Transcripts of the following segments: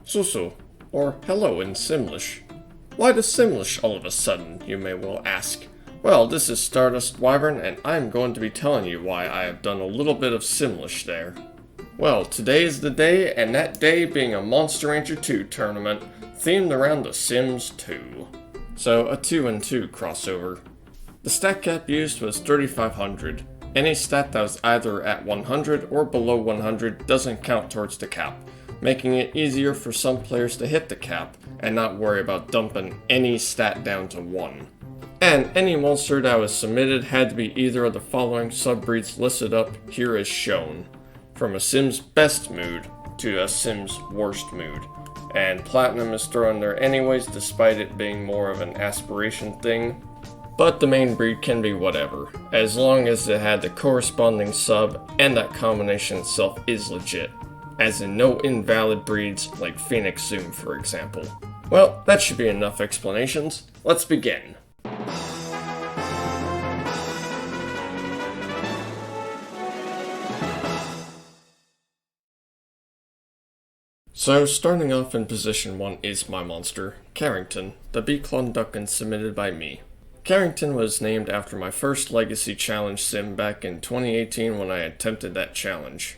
Suezo, or hello in Simlish. Why the Simlish all of a sudden, you may well ask? Well, this is Stardust Wyvern, and I'm going to be telling you why I have done a little bit of Simlish there. Well, today is the day, and that day being a Monster Rancher 2 tournament, themed around The Sims 2. So, a 2 and 2 crossover. The stat cap used was 3500. Any stat that was either at 100 or below 100 doesn't count towards the cap, making it easier for some players to hit the cap and not worry about dumping any stat down to 1. And any monster that was submitted had to be either of the following subbreeds listed up here as shown, from a Sim's best mood to a Sim's worst mood. And Platinum is thrown there anyways, despite it being more of an aspiration thing. But the main breed can be whatever, as long as it had the corresponding sub and that combination itself is legit, as in no invalid breeds like Phoenix Zuum for example. Well, that should be enough explanations. Let's begin. So, starting off in position 1 is my monster, Carrington, the Beaklon Ducken submitted by me. Carrington was named after my first Legacy Challenge sim back in 2018 when I attempted that challenge.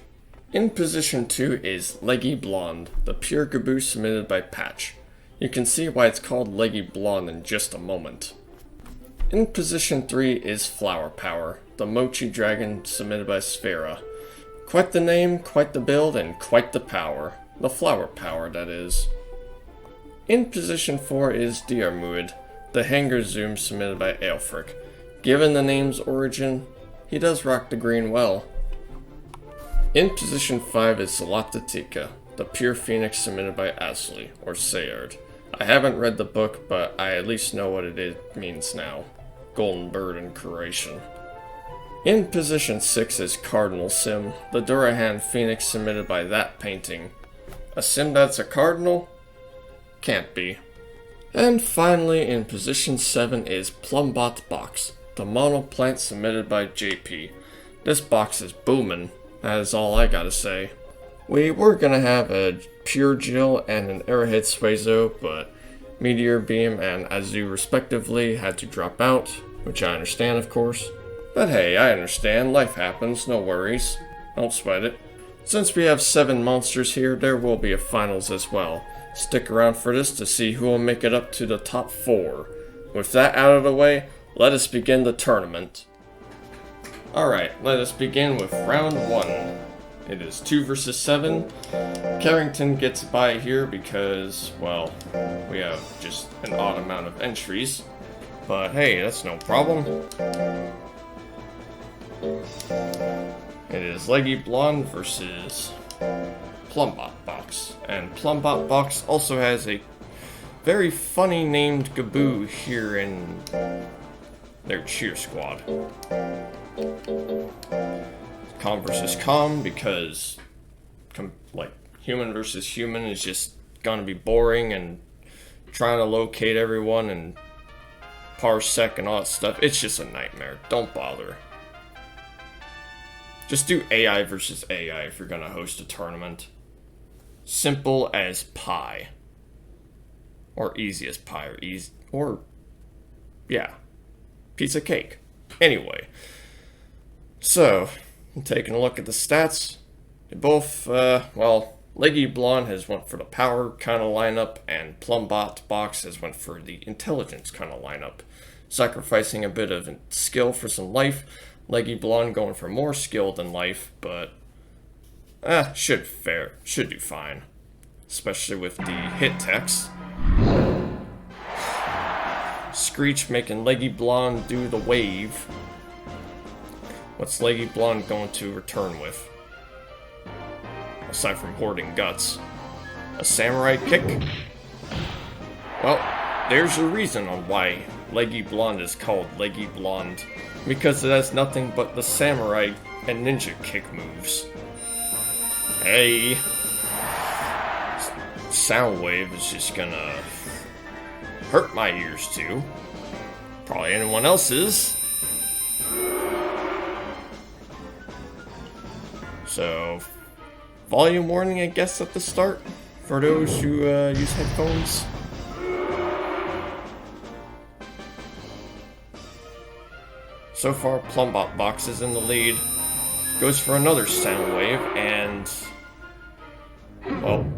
In position 2 is Leggy Blonde, the pure Gaboo submitted by Patch. You can see why it's called Leggy Blonde in just a moment. In position 3 is Flower Power, the Mochi Dragon submitted by Sphera. Quite the name, quite the build, and quite the power. The Flower Power, that is. In position 4 is Diarmuid, the Hanger Zuum submitted by Aelfric. Given the name's origin, he does rock the green well. In position 5 is Zlatatika, the pure Phoenix submitted by Ashley, or Sayard. I haven't read the book, but I at least know what it means now. Golden bird in Croatian. In position 6 is Cardinal Sim, the Durahan Phoenix submitted by That Painting. A sim that's a cardinal? Can't be. And finally, in position 7 is Plumbob Box, the mono plant submitted by JP. This box is boomin', that is all I gotta say. We were gonna have a Pure Jill and an Arrowhead Suezo, but Meteor Beam and Azu respectively had to drop out, which I understand of course. But hey, I understand, life happens, no worries. Don't sweat it. Since we have 7 monsters here, there will be a finals as well. Stick around for this to see who will make it up to the top 4. With that out of the way, let us begin the tournament. Alright, let us begin with round 1. It is 2 versus 7. Carrington gets by here because, well, we have just an odd amount of entries. But hey, that's no problem. It is Leggy Blonde versus Plumbob Box. And Plumbob Box also has a very funny named Gaboo here in their cheer squad. Calm versus calm because like human versus human is just gonna be boring, and trying to locate everyone and parsec and all that stuff, it's just a nightmare. Don't bother. Just do AI versus AI if you're gonna host a tournament. Simple as pie. Or easy as pie, or yeah, piece of cake. Anyway, so, taking a look at the stats, they both, well, Leggy Blonde has went for the power kind of lineup, and Plumbob Box has went for the intelligence kind of lineup, sacrificing a bit of skill for some life. Leggy Blonde going for more skill than life, but should do fine, especially with the hit text. Screech making Leggy Blonde do the wave. What's Leggy Blonde going to return with? Aside from hoarding guts, a samurai kick? Well, there's a reason on why Leggy Blonde is called Leggy Blonde. Because it has nothing but the samurai and ninja kick moves. Hey! Sound wave is just gonna hurt my ears too. Probably anyone else's. So, volume warning I guess at the start. for those who use headphones. So far, Plumbob Box is in the lead. Goes for another sound wave, and well,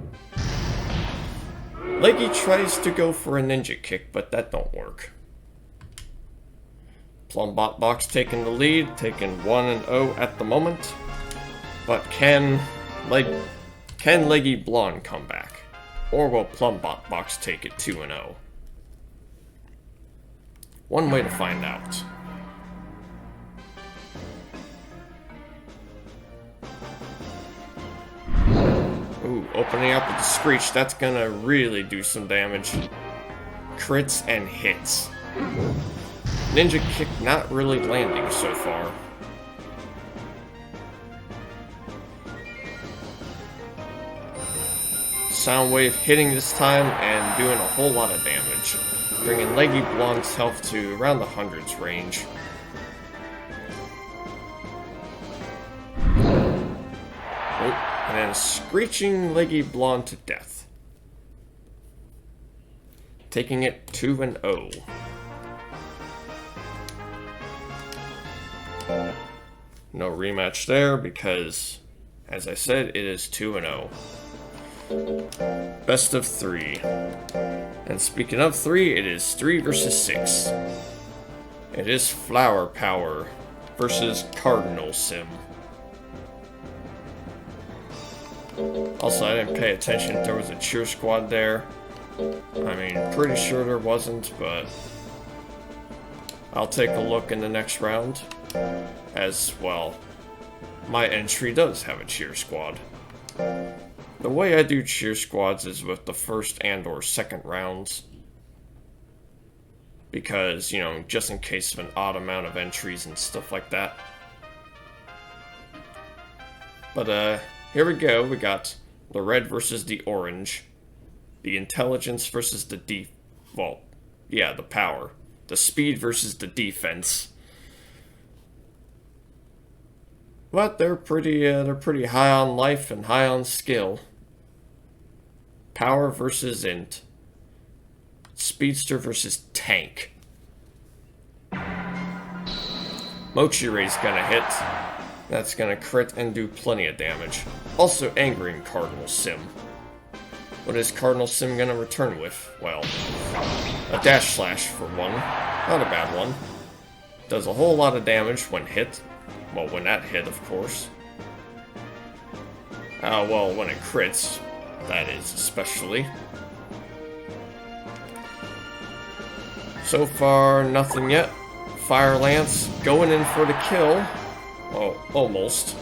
Leggy tries to go for a ninja kick, but that don't work. Plumbob Box taking the lead, taking 1-0 at the moment. But can Leggy Blonde come back? Or will Plumbob Box take it 2-0? One way to find out. Ooh, opening up with the Screech, that's gonna really do some damage. Crits and hits. Ninja Kick not really landing so far. Soundwave hitting this time and doing a whole lot of damage, bringing Leggy Blonde's health to around the hundreds range. And then screeching Leggy Blonde to death. Taking it 2-0. No rematch there because, as I said, it is 2-0. Best of 3. And speaking of 3, it is 3 versus 6. It is Flower Power versus Cardinal Sim. Also, I didn't pay attention if there was a cheer squad there. I mean, pretty sure there wasn't, but I'll take a look in the next round. As well, my entry does have a cheer squad. The way I do cheer squads is with the first and or second rounds. Because, you know, just in case of an odd amount of entries and stuff like that. But, here we go. We got the red versus the orange. The intelligence versus the the power. The speed versus the defense. But they're pretty high on life and high on skill. Power versus int. Speedster versus tank. Mochi Ray's gonna hit. That's gonna crit and do plenty of damage. Also angering Cardinal Sim. What is Cardinal Sim gonna return with? Well, a dash slash for one. Not a bad one. Does a whole lot of damage when hit. Well, when that hit, of course. Well, when it crits, that is, especially. So far, nothing yet. Fire Lance going in for the kill. Oh, almost.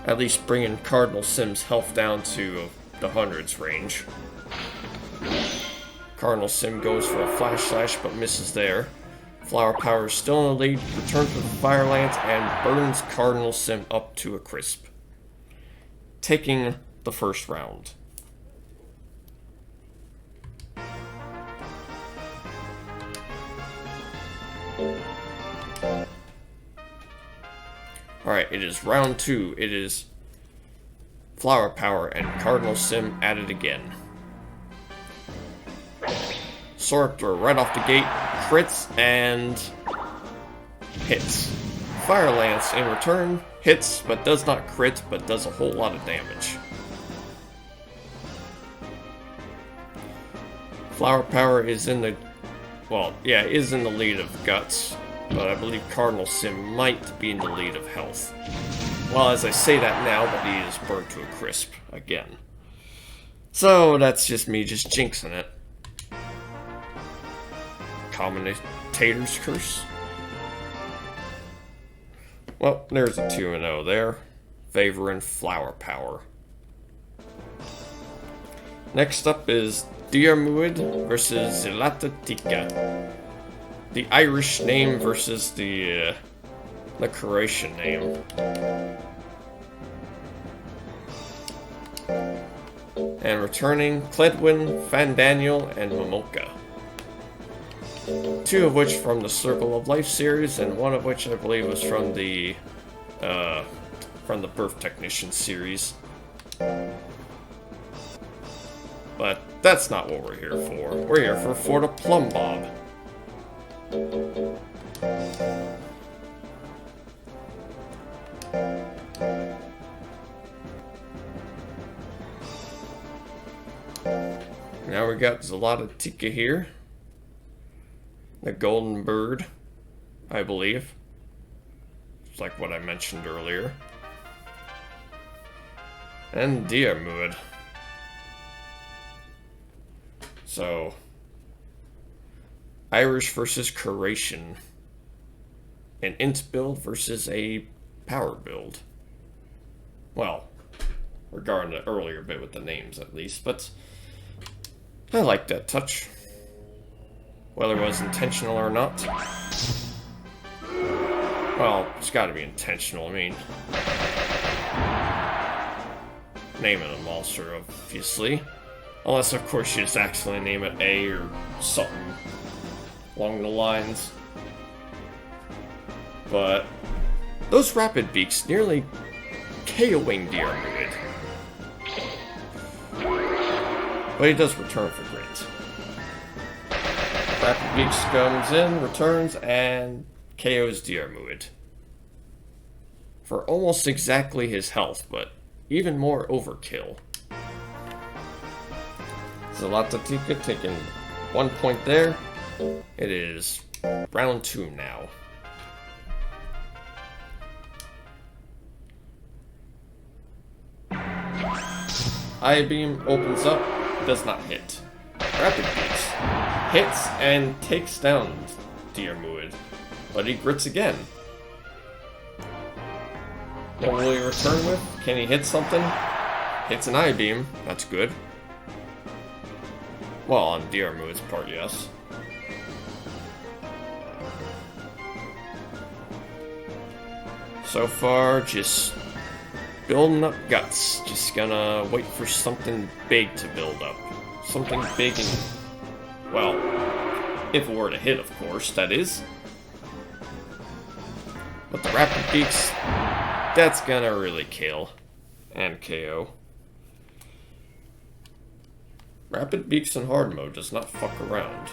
At least bringing Cardinal Sim's health down to the hundreds range. Cardinal Sim goes for a flash slash, but misses there. Flower Power is still in the lead, returns with the Fire Lance, and burns Cardinal Sim up to a crisp. Taking the first round. Alright, it is round 2. It is Flower Power and Cardinal Sim at it again. Soraptor right off the gate, crits and hits. Fire Lance in return, hits but does not crit, but does a whole lot of damage. Flower Power is in the, is in the lead of Guts, but I believe Cardinal Sim might be in the lead of Health. Well, as I say that now, but he is burnt to a crisp again. So that's just me just jinxing it. Commentator's curse. Well, there's a 2-0 there. Favoring Flower Power. Next up is Diarmuid versus Zilatatika. The Irish name versus the Croatian name. And returning Cledwin, Fandaniel, and Momolka. 2 of which from the Circle of Life series, and 1 of which I believe was from the Birth Technician series. But that's not what we're here for. We're here for the Plumbob. Now we got Zlatatika here. The golden bird, I believe. It's like what I mentioned earlier. And Diarmuid. So, Irish versus Croatian. An int build versus a power build. Well, regarding the earlier bit with the names at least, but I like that touch. Whether it was intentional or not. Well, it's gotta be intentional, I mean. Naming a monster, obviously. Unless, of course, you just accidentally name it A or something along the lines. But those rapid beaks nearly KOing Diarmuid. But he does return for grit. Rapid beaks comes in, returns, and KOs Diarmuid. For almost exactly his health, but even more overkill. Zlatatika taking 1 point there. It is round 2 now. Eye beam opens up, does not hit. Rapid beats hits and takes down Diarmuid, but he grits again. What will he return with? Can he hit something? Hits an eye beam, that's good. Well, on Diarmuid's part, yes. So far, just building up guts. Just gonna wait for something big to build up. Something big and, well, if it were to hit, of course, that is. But the rapid beaks, that's gonna really kill. And KO. Rapid beaks in hard mode does not fuck around.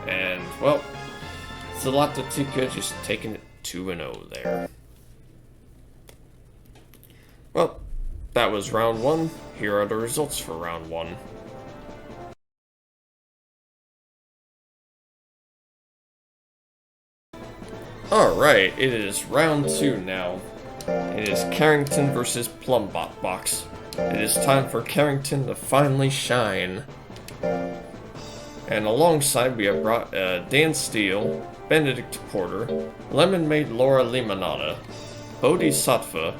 And, well, Zlatatika just taking it 2-0 there. Well, that was round 1. Here are the results for round 1. Alright, it is round 2 now. It is Carrington versus Plumbob box. It is time for Carrington to finally shine. And alongside we have brought Dan Steele, Benedict Porter, Lemon-Made Laura Limonada, Bodhisattva,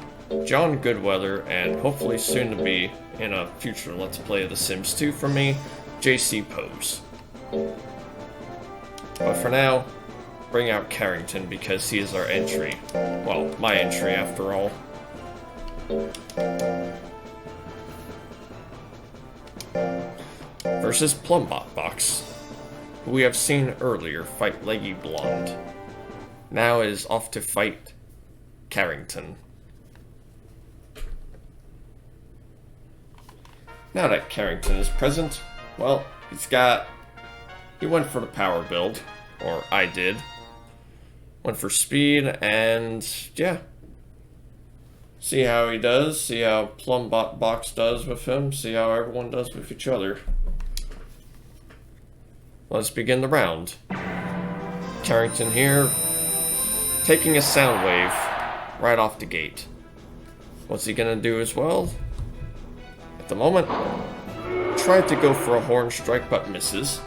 John Goodweather, and hopefully soon to be in a future Let's Play of The Sims 2 from me, JC Pose. But for now, bring out Carrington because he is our entry. Well, my entry after all. Versus Plumbob box, who we have seen earlier fight Leggy Blonde. Now is off to fight Carrington. Now that Carrington is present, well, he went for the power build, or I did. Went for speed, and yeah. See how he does, see how Plumbob box does with him, see how everyone does with each other. Let's begin the round. Carrington here, taking a sound wave right off the gate. What's he gonna do as well? At the moment, tried to go for a horn strike but misses.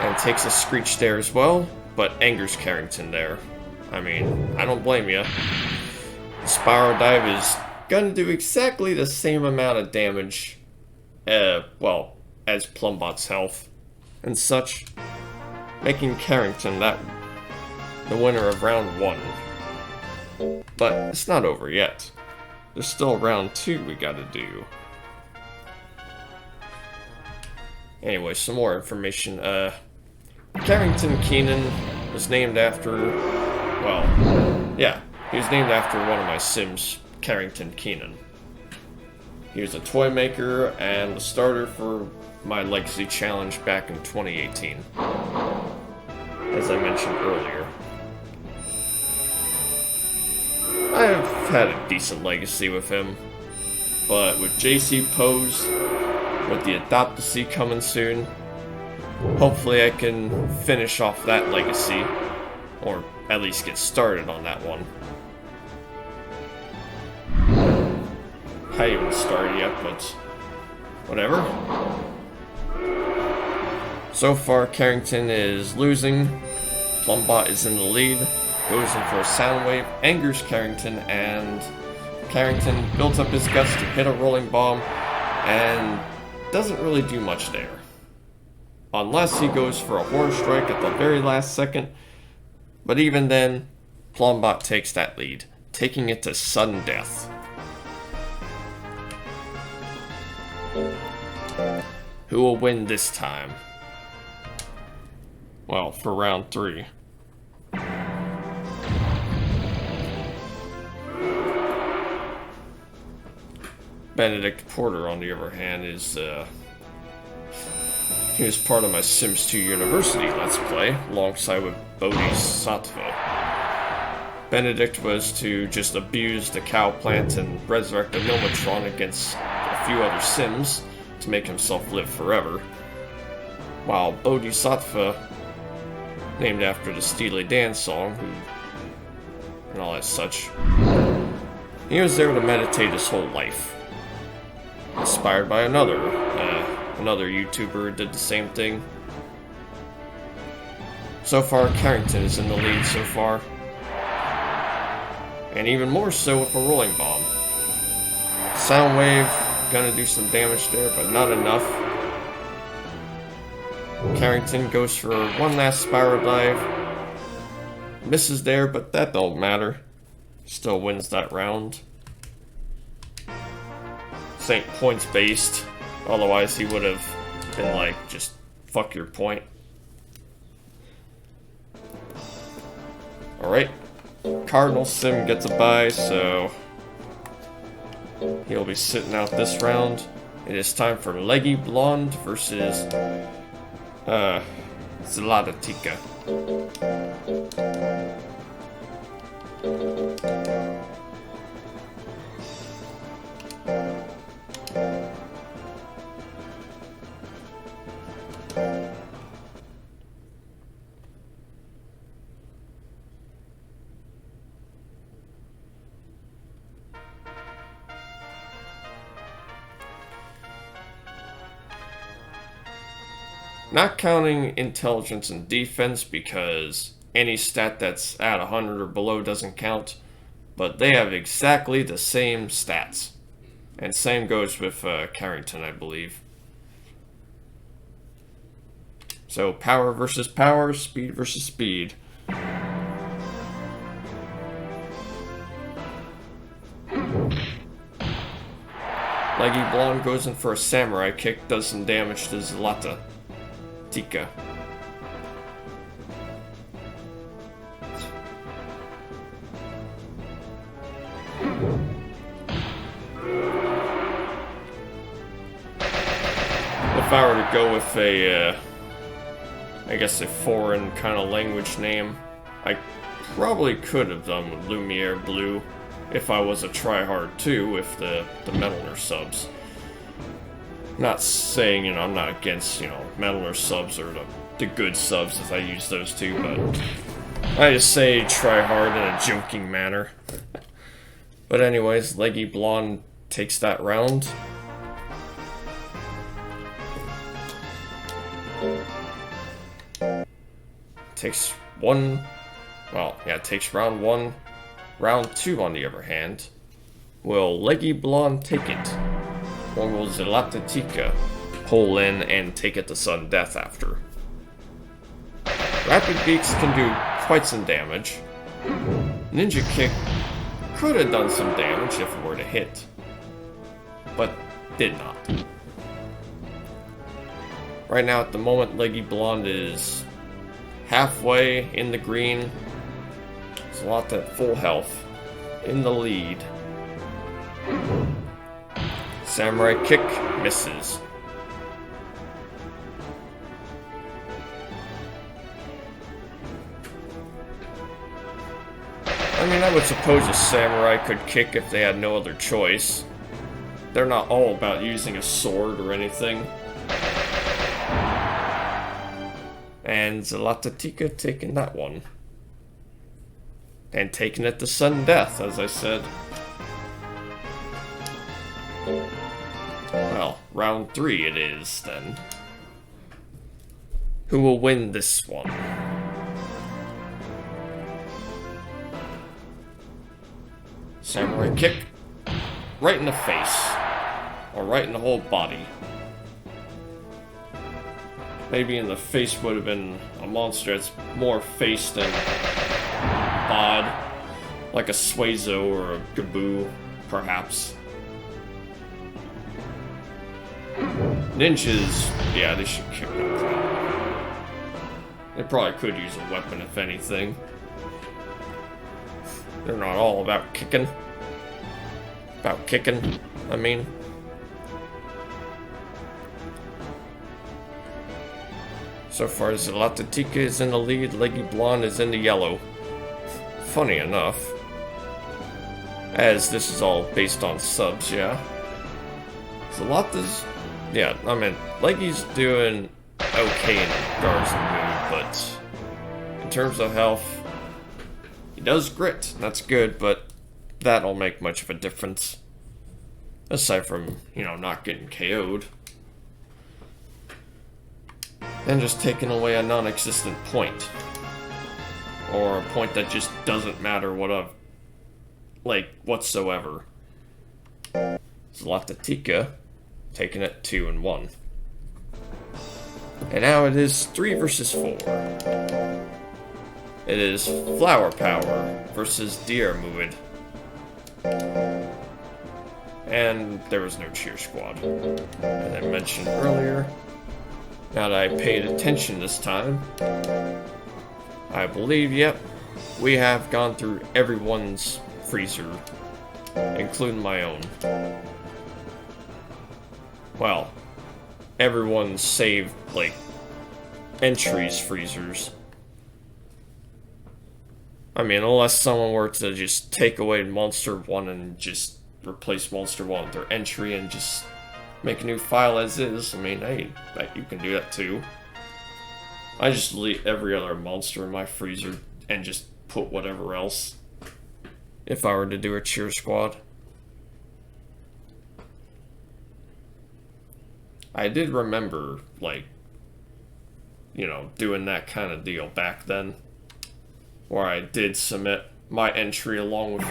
And takes a screech there as well, but angers Carrington there. I mean, I don't blame you. Spiral Dive is gonna do exactly the same amount of damage, well, as Plumbot's health and such, making Carrington the winner of round 1. But it's not over yet. There's still round 2 we gotta do. Anyway, some more information. Carrington Keenan was named after, well, yeah, he was named after one of my Sims, Carrington Keenan. He was a toy maker and the starter for my Legacy Challenge back in 2018, as I mentioned earlier. I've had a decent legacy with him, but with JC Pose, with the Adoptacy coming soon, hopefully I can finish off that legacy, or at least get started on that one. I haven't even started yet, but whatever. So far, Carrington is losing. Plumbob is in the lead. Goes in for a sound wave, angers Carrington, and Carrington builds up his guts to hit a rolling bomb, and doesn't really do much there. Unless he goes for a horn strike at the very last second, but even then, Plumbob takes that lead, taking it to sudden death. Who will win this time? Well, for round 3. Benedict Porter, on the other hand, is, he was part of my Sims 2 University Let's Play, alongside with Bodhisattva. Benedict was to just abuse the cow plant and resurrect the Nomatron against a few other Sims to make himself live forever, while Bodhisattva, named after the Steely Dan song, and all that such, he was there to meditate his whole life. Inspired by another YouTuber who did the same thing. So far, Carrington is in the lead so far. And even more so with a rolling bomb. Soundwave, gonna do some damage there, but not enough. Carrington goes for one last spiral dive. Misses there, but that don't matter. Still wins that round. This ain't points based, otherwise he would have been like, just fuck your point. Alright, Cardinal Sim gets a bye, so he'll be sitting out this round. It is time for Leggy Blonde versus Zlatatika. Not counting intelligence and defense, because any stat that's at 100 or below doesn't count, but they have exactly the same stats. And same goes with Carrington, I believe. So power versus power, speed versus speed. Leggy Blonde goes in for a samurai kick, does some damage to Zlatatika. If I were to go with a, I guess a foreign kind of language name, I probably could have done with Lumiere Blue if I was a tryhard too with the Metalner subs. Not saying, I'm not against, Metalner subs or the good subs if I use those too, but I just say tryhard in a joking manner. But anyways, Leggy Blonde takes that round. Takes takes round 1. Round 2, on the other hand, will Leggy Blonde take it? Or will Zlatatika pull in and take it to sudden death after? Rapid Beaks can do quite some damage. Ninja Kick could have done some damage if it were to hit, but did not. Right now, at the moment, Leggy Blonde is halfway in the green. Zlata at full health, in the lead. Samurai kick misses. I mean, I would suppose a samurai could kick if they had no other choice. They're not all about using a sword or anything. And Zlatatika taking that one. And taking it to sudden death, as I said. Well, round 3 it is, then. Who will win this one? Samurai kick. Right in the face. Or right in the whole body. Maybe in the face would have been a monster that's more face than bod. Like a Suezo or a Gaboo, perhaps. Ninjas, yeah, they should kick them. They probably could use a weapon, if anything. They're not all about kicking. About kicking, I mean. So far, Zlatatika is in the lead, Leggy Blonde is in the yellow. Funny enough. As this is all based on subs, yeah. Zlata's... yeah, I mean, Leggy's doing okay in regards to mood, but... in terms of health... he does grit, that's good, but that don't make much of a difference. Aside from, you know, not getting KO'd. And just taking away a non-existent point. Or a point that just doesn't matter whatsoever. Zlatatika taking it 2-1. And now it is 3 versus 4. It is Flower Power versus Diarmuid. And there was no cheer squad. As I mentioned earlier, now that I paid attention this time, I believe, yep, we have gone through everyone's freezer, including my own. Well, everyone's saved, like, entries freezers. I mean, unless someone were to just take away Monster 1 and just replace Monster 1 with their entry and just make a new file as is, I mean, hey, bet you can do that too. I just delete every other monster in my freezer and just put whatever else if I were to do a cheer squad. I did remember, like, you know, doing that kind of deal back then, where I did submit my entry along with,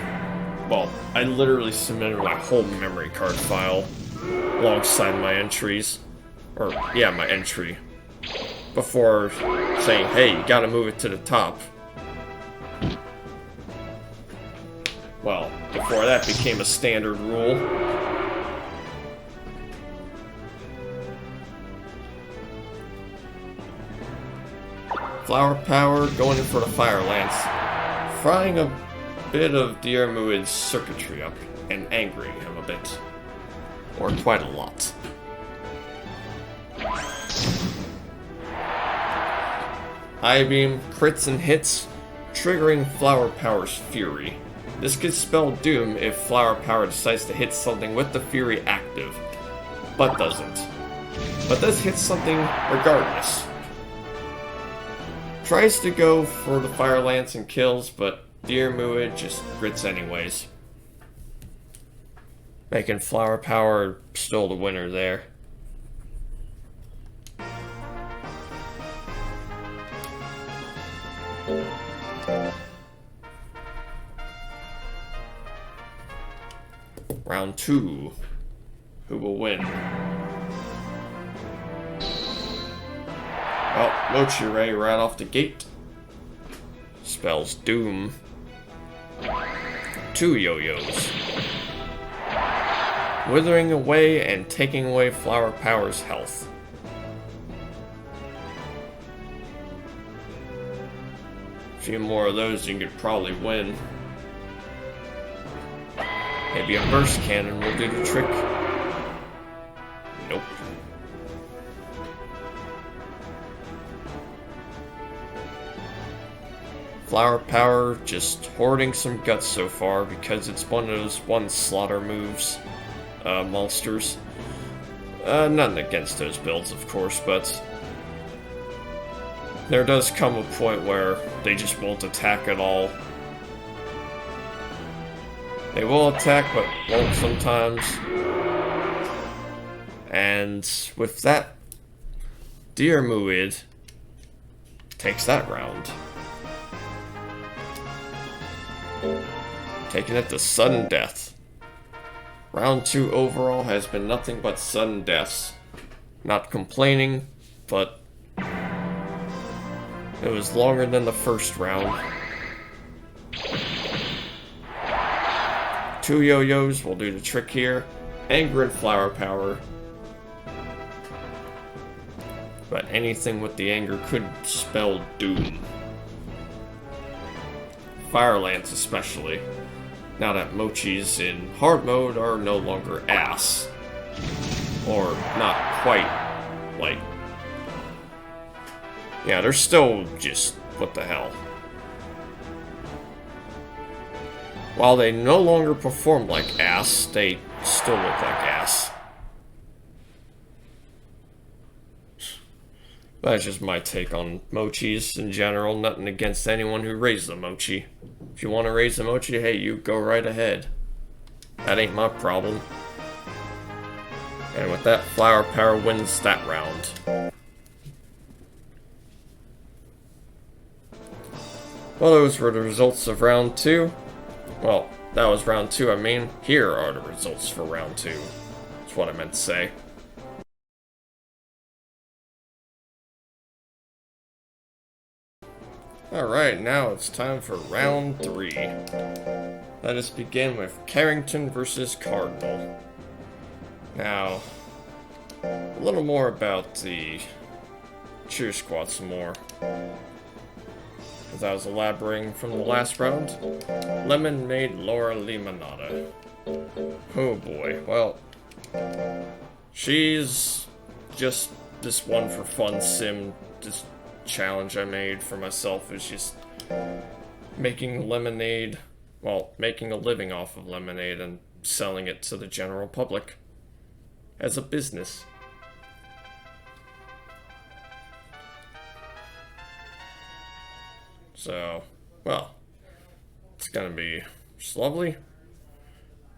well, I literally submitted my whole memory card file alongside my entries, or, yeah, my entry, before saying, hey, you gotta move it to the top. Well, before that became a standard rule. Flower Power going in for the Fire Lance, frying a bit of Diarmuid's circuitry up and angering him a bit. Or quite a lot. I-Beam crits and hits, triggering Flower Power's Fury. This could spell doom if Flower Power decides to hit something with the Fury active, but doesn't. But does hit something regardless. Tries to go for the Fire Lance and kills, but Diarmuid just grits anyways. Making Flower Power still the winner there. Round 2. Who will win? Well, Mochire right off the gate. Spells Doom. 2 yo-yos. Withering away and taking away Flower Power's health. A few more of those you could probably win. Maybe a burst cannon will do the trick. Flower Power just hoarding some guts so far because it's one of those one slaughter moves, monsters. Nothing against those builds, of course, but there does come a point where they just won't attack at all. They will attack, but won't sometimes. And with that, Muid takes that round. Taking it to sudden death. Round 2 overall has been nothing but sudden deaths. Not complaining, but it was longer than the first round. 2 yo-yos will do the trick here. Anger and Flower Power. But anything with the anger could spell doom. Fire Lance especially. Now that Mochis in hard mode are no longer ass. Or not quite, like... yeah, they're still just, what the hell. While they no longer perform like ass, they still look like ass. That's just my take on mochis in general. Nothing against anyone who raised a mochi. If you want to raise a mochi, hey, you go right ahead. That ain't my problem. And with that, Flower Power wins that round. Well, those were the results of round 2. Well, that was round 2, I mean. Here are the results for round 2. That's what I meant to say. Alright, now it's time for round 3. Let us begin with Carrington versus Cardinal. Now, a little more about the Cheer Squad some more. As I was elaborating from the last round, Lemon made Laura Limonada. Oh boy, well, she's just this one for fun sim, this challenge I made for myself is just making lemonade, well, making a living off of lemonade and selling it to the general public as a business. So, well, it's gonna be just lovely.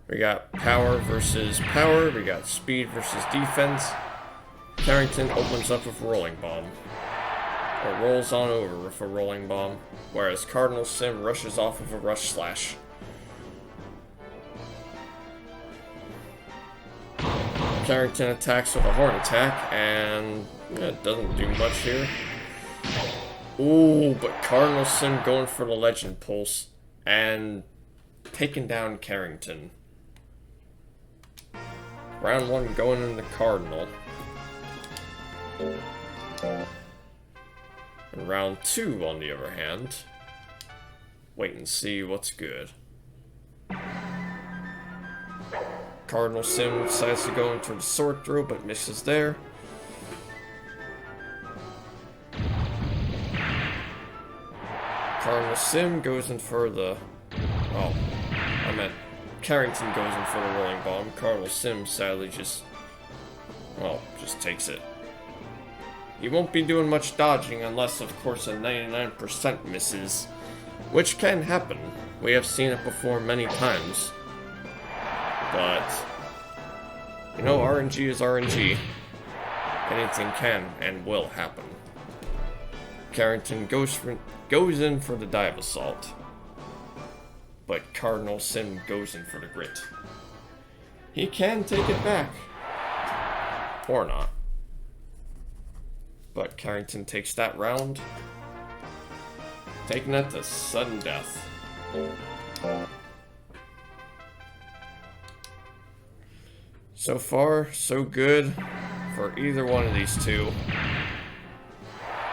We got power versus power, we got speed versus defense. Carrington opens up with Rolling Bomb, or rolls on over with a Rolling Bomb, whereas Cardinal Sim rushes off with a Rush Slash. Carrington attacks with a Horn Attack, and it doesn't do much here. Ooh, but Cardinal Sim going for the Legend Pulse, and taking down Carrington. Round 1 going into Cardinal. And round 2, on the other hand, wait and see what's good. Cardinal Sim decides to go into the sword throw, but misses there. Cardinal Sim goes in for the... oh, I meant Carrington goes in for the Rolling Bomb. Cardinal Sim sadly just... well, just takes it. He won't be doing much dodging unless, of course, a 99% misses, which can happen. We have seen it before many times. But, you know, RNG is RNG. Anything can and will happen. Carrington goes in for the Dive Assault, but Cardinal Sim goes in for the Grit. He can take it back, or not. But Carrington takes that round, taking it to sudden death. So far, so good for either one of these two.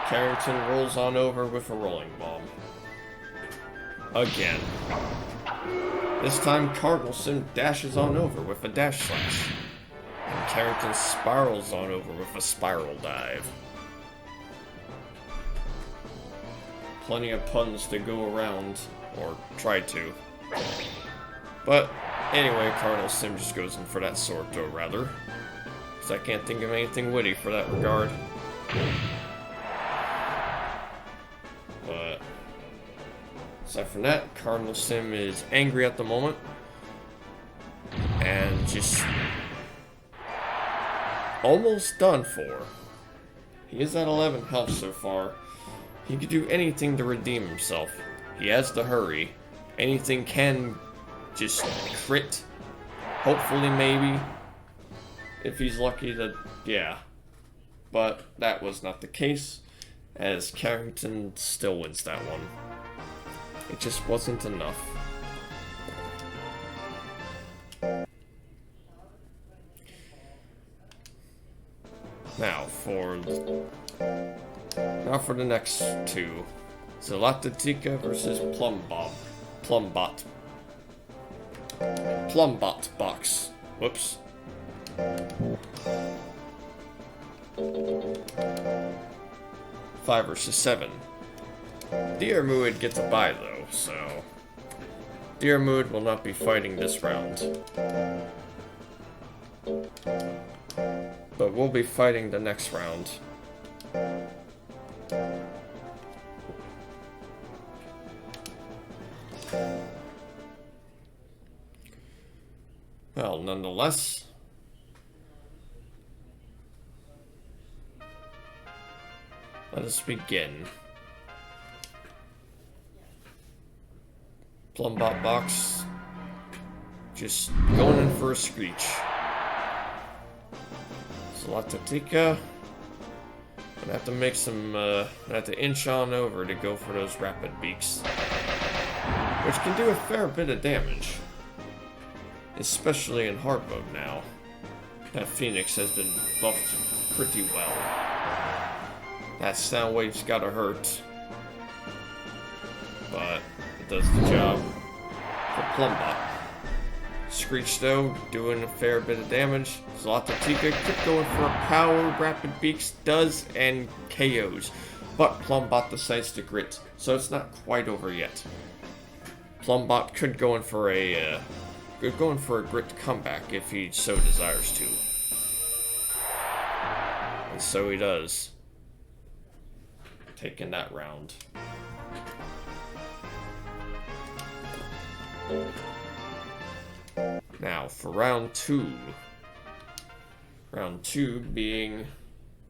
Carrington rolls on over with a Rolling Bomb. Again. This time, Cardinal Sim dashes on over with a Dash Slash. And Carrington spirals on over with a Spiral Dive. plenty of puns to go around, or try to. But anyway, Cardinal Sim just goes in for that sword throw rather, because I can't think of anything witty for that regard. But aside from that, Cardinal Sim is angry at the moment, and just almost done for. He is at 11 health so far. He could do anything to redeem himself. He has to hurry. Anything can just crit. Hopefully, maybe. If he's lucky to, yeah. But that was not the case, as Carrington still wins that one. It just wasn't enough. Now for the next two. Zlatatika versus Plumbob. Plumbot box. Whoops. 5 versus 7. Diarmuid gets a bye though, so Diarmuid will not be fighting this round. But we'll be fighting the next round. Well, nonetheless, let us begin. Plumbot box, just going in for a screech. Zlatatika, gonna have to make some, have to inch on over to go for those rapid beaks, which can do a fair bit of damage, especially in hard mode now. That Phoenix has been buffed pretty well. That sound wave's gotta hurt, but it does the job for Plumbot. Screech though, doing a fair bit of damage. Zlatatika kept going for a power, rapid beaks does and KOs, but Plumbot decides to grit, so it's not quite over yet. Plumbot could go in for a grit comeback if he so desires to, and so he does, taking that round. Now, for round 2. Round 2 being,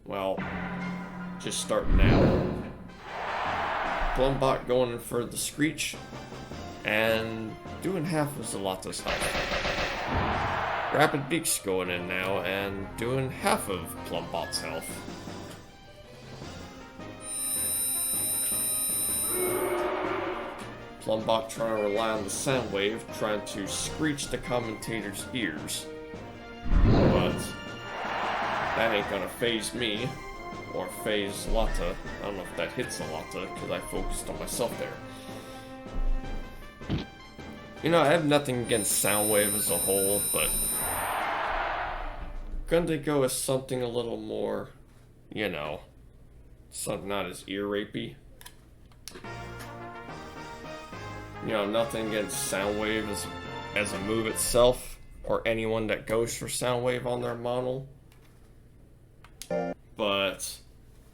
well, just starting now. Plumbot going in for the Screech, and doing half of Zlata's health. Rapid Beak's going in now, and doing half of Plumbot's health. Plumbot trying to rely on the sound wave, trying to screech the commentator's ears. But that ain't gonna phase me, or phase Zlata. I don't know if that hits Zlata, because I focused on myself there. You know, I have nothing against Soundwave as a whole, but gonna go with something a little more, you know, something not as ear-rapey. You know, nothing against Soundwave as a move itself, or anyone that goes for Soundwave on their model. But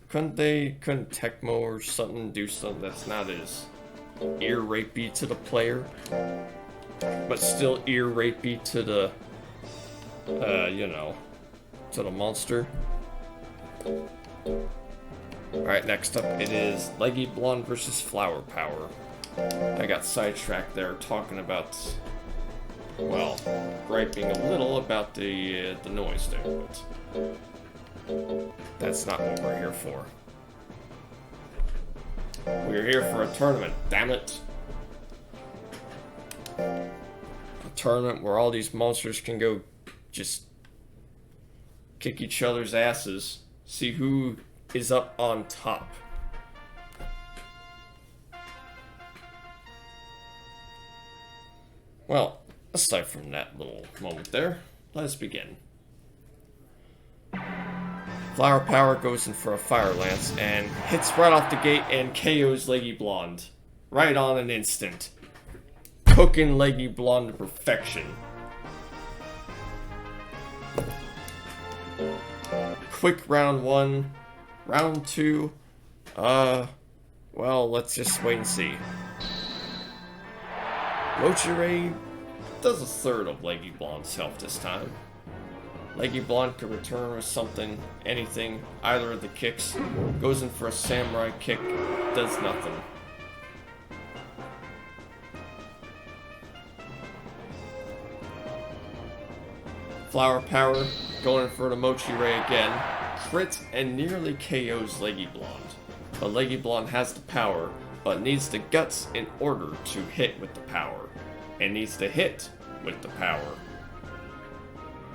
couldn't Tecmo or something do something that's not as ear-rapey to the player, but still ear-rapey to the, you know, to the monster? Alright, next up it is Leggy Blonde versus Flower Power. I got sidetracked there talking about, well, griping a little about the noise there, but that's not what we're here for. We're here for a tournament, damn it. A tournament where all these monsters can go just kick each other's asses, see who is up on top. Well, aside from that little moment there, let's begin. Flower Power goes in for a Fire Lance and hits right off the gate and KOs Leggy Blonde. Right on an instant. Cooking Leggy Blonde to perfection. Quick round 1. Round 2. Well, let's just wait and see. Mochi Ray does a third of Leggy Blonde's health this time. Leggy Blonde could return with something, anything, either of the kicks. Goes in for a samurai kick, does nothing. Flower Power, going for the Mochi Ray again. Crit and nearly KOs Leggy Blonde. But Leggy Blonde has the power, but needs the guts in order to hit with the power. And needs to hit with the power.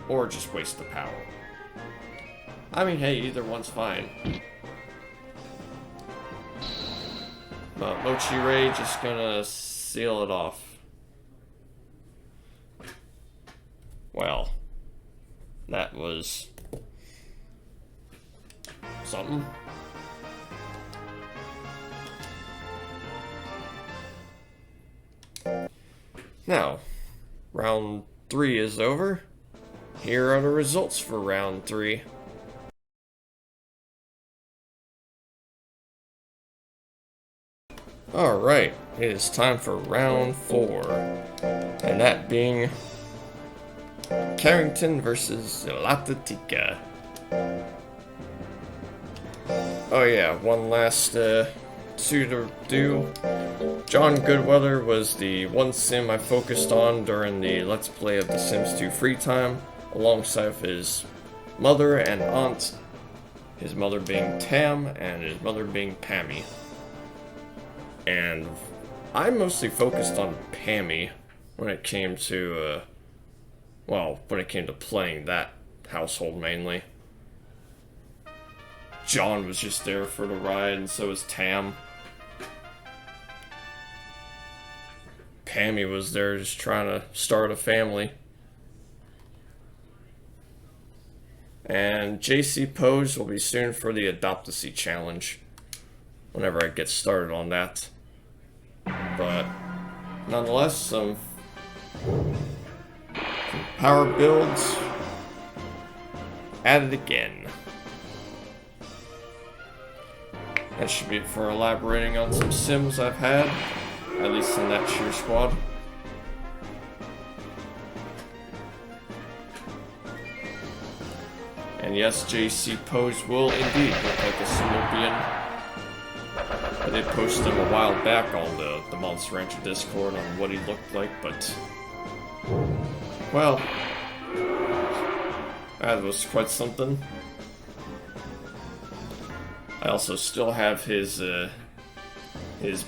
Or just waste the power. I mean, hey, either one's fine. But Mochi Ray just gonna seal it off. Well, that was something. Now, round 3 is over. Here are the results for round 3. Alright, it is time for round 4. And that being Carrington versus Latatika. Oh yeah, one last two to do. John Goodweather was the one sim I focused on during the Let's Play of The Sims 2 free time, alongside his mother and aunt, his mother being Tam and his mother being Pammy. And I mostly focused on Pammy when it came to, when it came to playing that household mainly. John was just there for the ride, and so was Tam. Pammy was there just trying to start a family. And JC Pose will be soon for the Adoptacy Challenge, whenever I get started on that. But nonetheless, some power builds at it again. That should be it for elaborating on some sims I've had, at least in that cheer squad. And yes, JC Pose will indeed look like a Simobian. I did post him a while back on the Monster Rancher Discord on what he looked like, but well, that was quite something. I also still have his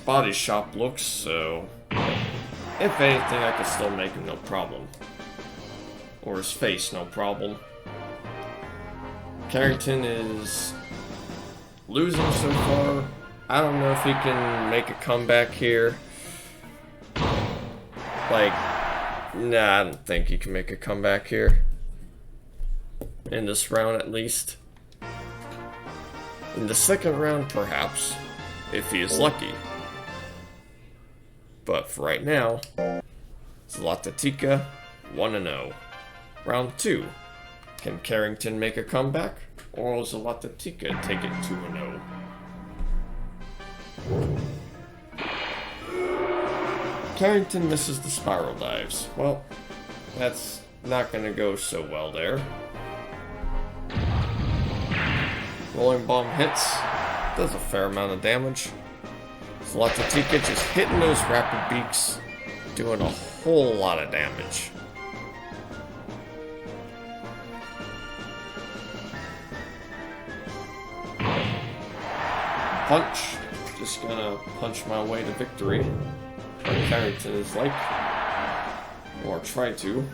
body shop looks, so if anything, I could still make him no problem. Or his face, no problem. Carrington is losing so far. I don't know if he can make a comeback here. Like, nah, I don't think he can make a comeback here. In this round, at least. In the second round, perhaps, if he is lucky. But for right now, Zlatatika 1-0. Round 2. Can Carrington make a comeback, or will Zlatatika take it 2-0? Carrington misses the spiral dives. Well, that's not going to go so well there. Rolling bomb hits, does a fair amount of damage. Zlatatika just hitting those rapid beaks, doing a whole lot of damage. Punch, just gonna punch my way to victory. What Carrington is like, or try to.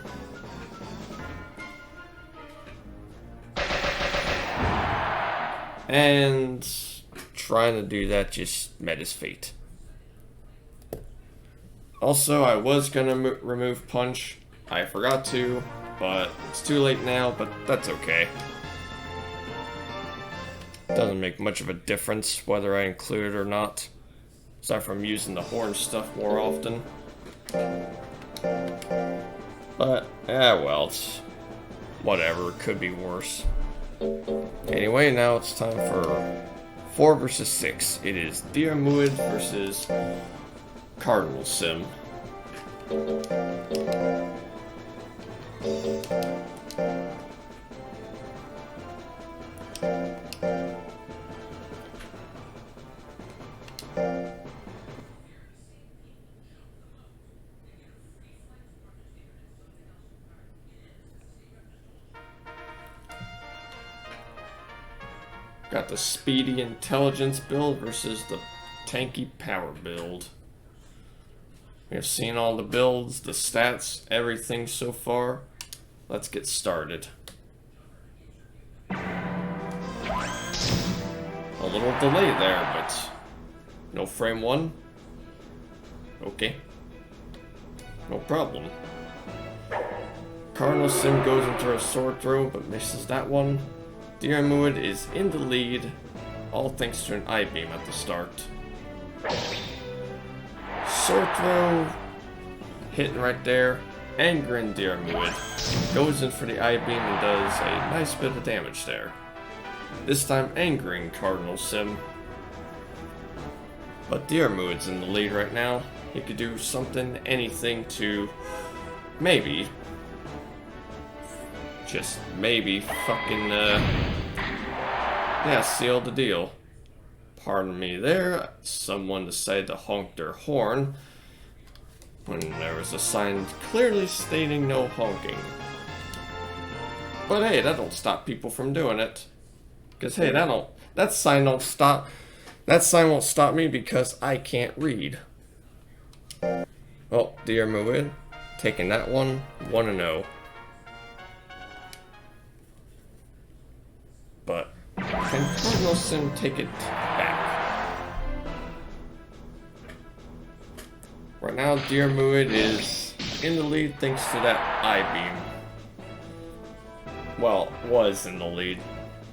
And trying to do that just met his fate. Also, I was gonna remove Punch. I forgot to, but it's too late now, but that's okay. Doesn't make much of a difference whether I include it or not, aside from using the horn stuff more often. But, well, it's whatever, it could be worse. Anyway, now it's time for 4 versus 6. It is Diarmuid versus Cardinal Sim. Got the speedy intelligence build versus the tanky power build. We have seen all the builds, the stats, everything so far. Let's get started. A little delay there, but no frame 1. Okay. No problem. Cardinal Sim goes into a sword throw, but misses that one. Diarmuid is in the lead, all thanks to an I-beam at the start. Sword throw, hitting right there, angering Diarmuid. Goes in for the I-beam and does a nice bit of damage there. This time angering Cardinal Sim. But Diarmuid's in the lead right now. He could do something, anything to maybe, just maybe, fucking, yeah, seal the deal. Pardon me there, someone decided to honk their horn when there was a sign clearly stating no honking. But hey, that don't stop people from doing it. Because hey, that sign won't stop me because I can't read. Well, Diarmuid, taking that one, 1-0. But can Cardinal Sim take it back? Right now, Diarmuid is in the lead thanks to that I-beam. Well, was in the lead.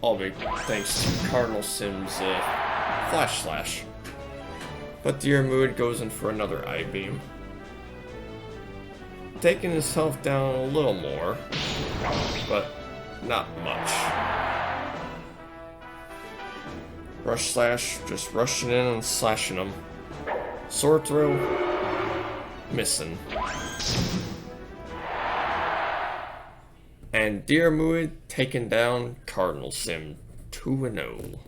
All big thanks to Cardinal Sim's Flash Slash. But Diarmuid goes in for another I-beam. Taking his health down a little more, but not much. Rush Slash, just rushing in and slashing him. Sword throw, missing. And Diarmuid taking down Cardinal Sim 2-0.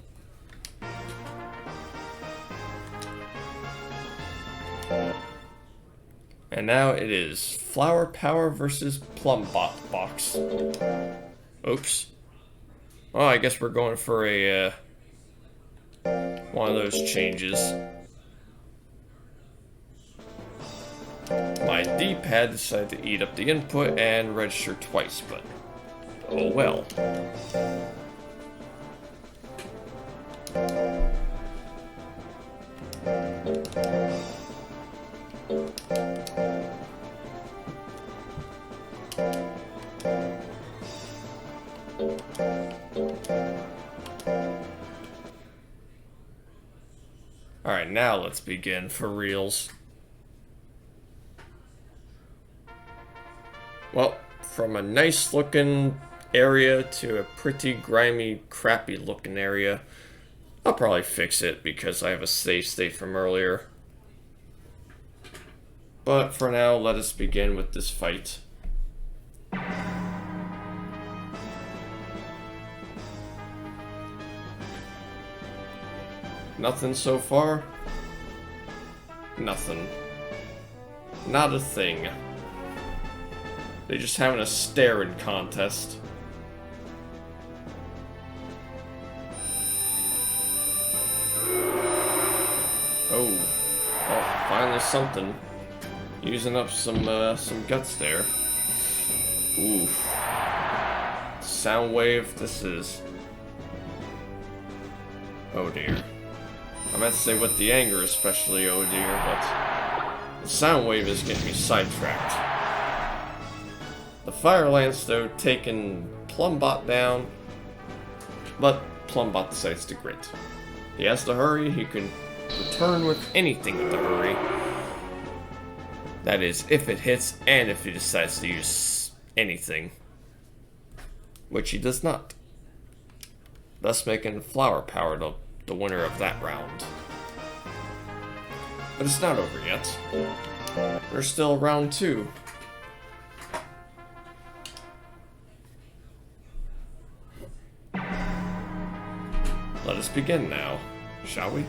And now it is Flower Power versus Plumbob box. Oops. Well, I guess we're going for a one of those changes. My D-pad decided to eat up the input and register twice, but oh well. Alright, now let's begin for reals. Well, from a nice looking area to a pretty grimy, crappy looking area, I'll probably fix it because I have a save state from earlier. But for now, let us begin with this fight. Nothing so far? Nothing. Not a thing. They're just having a staring contest. Oh. Oh, finally something. Using up some guts there. Oof. Sound wave, this is... Oh dear. I meant to say with the anger especially, oh dear, but... The sound wave is getting me sidetracked. The Fire Lance, though, taking Plumbob down. But Plumbob decides to grit. He has to hurry, he can return with anything with the hurry. That is, if it hits and if he decides to use anything. Which he does not. Thus making Flower Power the winner of that round. But it's not over yet. There's still round 2. Let us begin now, shall we?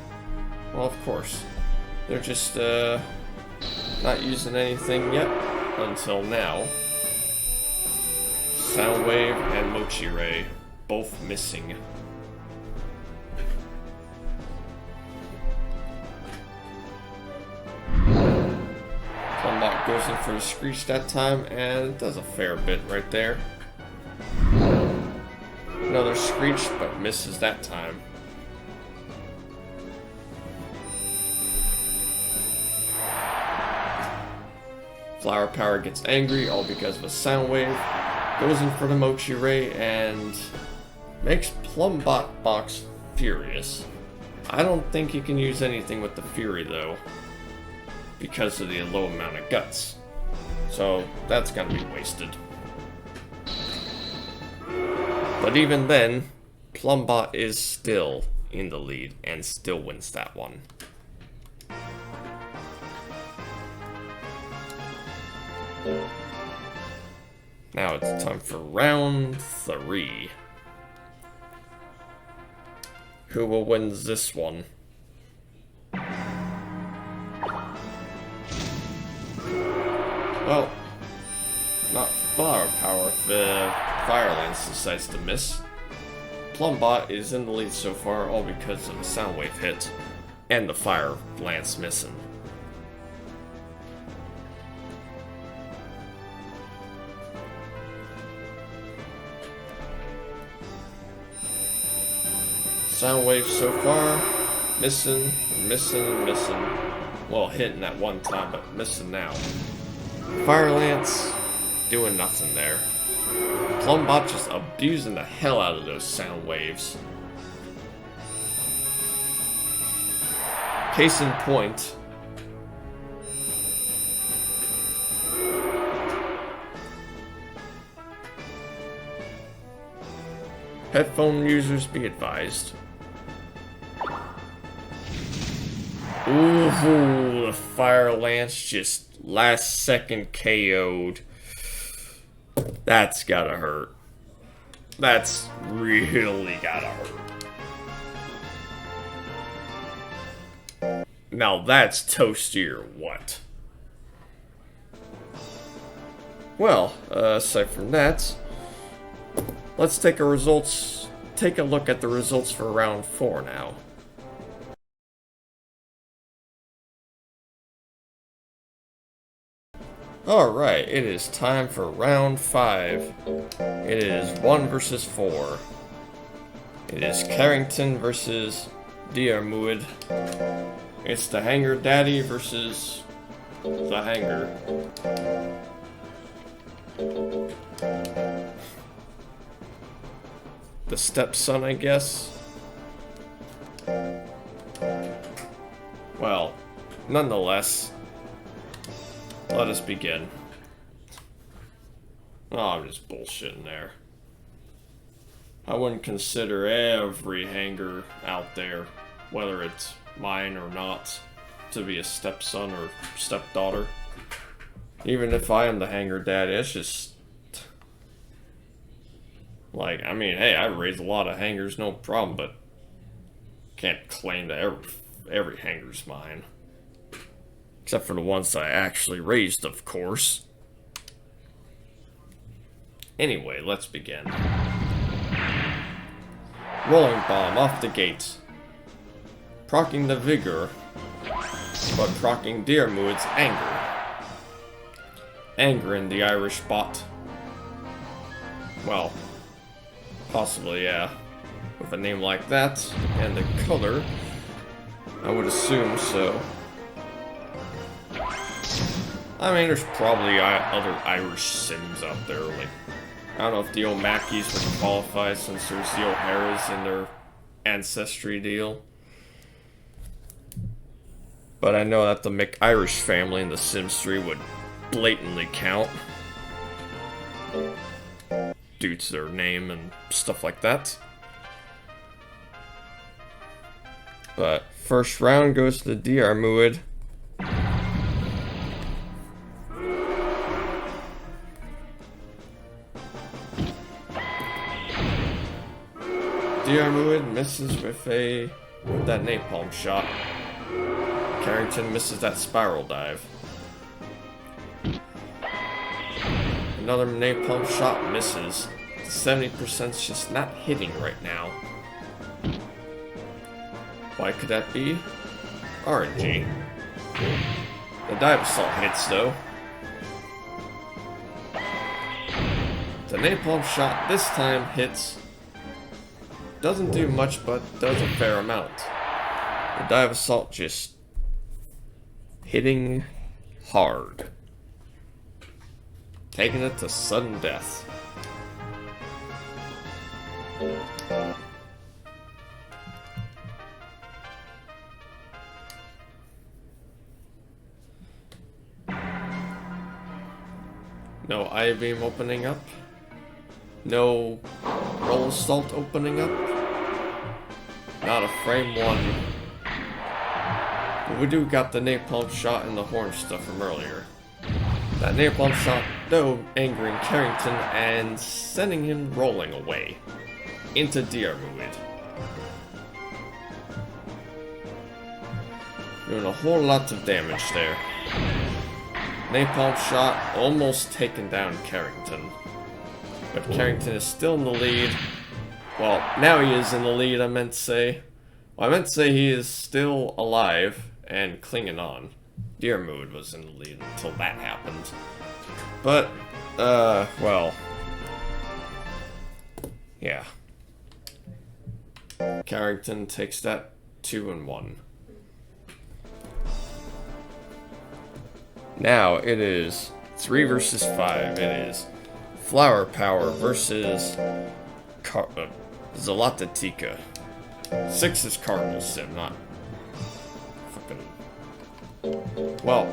Well, of course. They're just, not using anything yet until now. Soundwave and Mochi Ray, both missing. Plumbob goes in for the Screech that time, and it does a fair bit right there. Another Screech, but misses that time. Flower Power gets angry, all because of a Soundwave. Goes in for the Mochi Ray and makes Plumbob furious. I don't think he can use anything with the Fury though, because of the low amount of guts. So that's gonna be wasted. But even then, Plumbob is still in the lead and still wins that one. Now it's time for round 3. Who will win this one? Well, not Flower Power if Fire Lance decides to miss. Plumbob is in the lead so far, all because of the Soundwave hit and the Fire Lance missing. Soundwave so far, missing, missing, missing. Well, hitting that one time, but missing now. Fire Lance, doing nothing there. Plumbob just abusing the hell out of those sound waves. Case in point. Headphone users be advised. Ooh, the Fire Lance just last second KO'd. That's gotta hurt. That's really gotta hurt. Now that's toasty or what? Well, aside from that, let's take a look at the results for round 4 now. Alright, it is time for round 5. It is 1 versus 4. It is Carrington versus Diarmuid. It's the Hanger Daddy versus the Hanger. The stepson, I guess. Well, nonetheless, let us begin. Oh, I'm just bullshitting there. I wouldn't consider every hanger out there, whether it's mine or not, to be a stepson or stepdaughter. Even if I am the hanger daddy, it's just... like, I mean, hey, I raised a lot of hangers, no problem, but can't claim that every hanger's mine. Except for the ones that I actually raised, of course. Anyway, let's begin. Rolling Bomb off the gate. Proccing the Vigor, but proccing Diarmuid's Anger. Angering the Irish bot. Well, possibly, yeah. With a name like that, and the color, I would assume so. I mean, there's probably other Irish Sims out there, like, I don't know if the O'Mackeys would qualify since there's the O'Haras and they're ancestry deal. But I know that the McIrish family in The Sims 3 would blatantly count due to their name and stuff like that. But first round goes to the Arrowhead. Arrowhead misses with that napalm shot. Carrington misses that spiral dive. Another napalm shot misses. 70% is just not hitting right now. Why could that be? RNG. The dive assault hits though. The napalm shot this time hits. Doesn't do much, but does a fair amount. The dive assault just hitting hard. Taking it to sudden death. No I-beam opening up. No roll assault opening up. Not a frame one. But we do got the napalm shot and the horn stuff from earlier. That napalm shot, though, angering Carrington and sending him rolling away into Arrowhead. Doing a whole lot of damage there. Napalm shot almost taking down Carrington. But Carrington is still in the lead. Well, now he is in the lead, I meant to say. Well, I meant to say he is still alive and clinging on. Arrowhead was in the lead until that happened. But, well. Yeah. Carrington takes that 2-1. Now it is 3 versus 5. It is Flower Power versus Zolotatica. 6 is Cardinal Sim, not fucking. Well,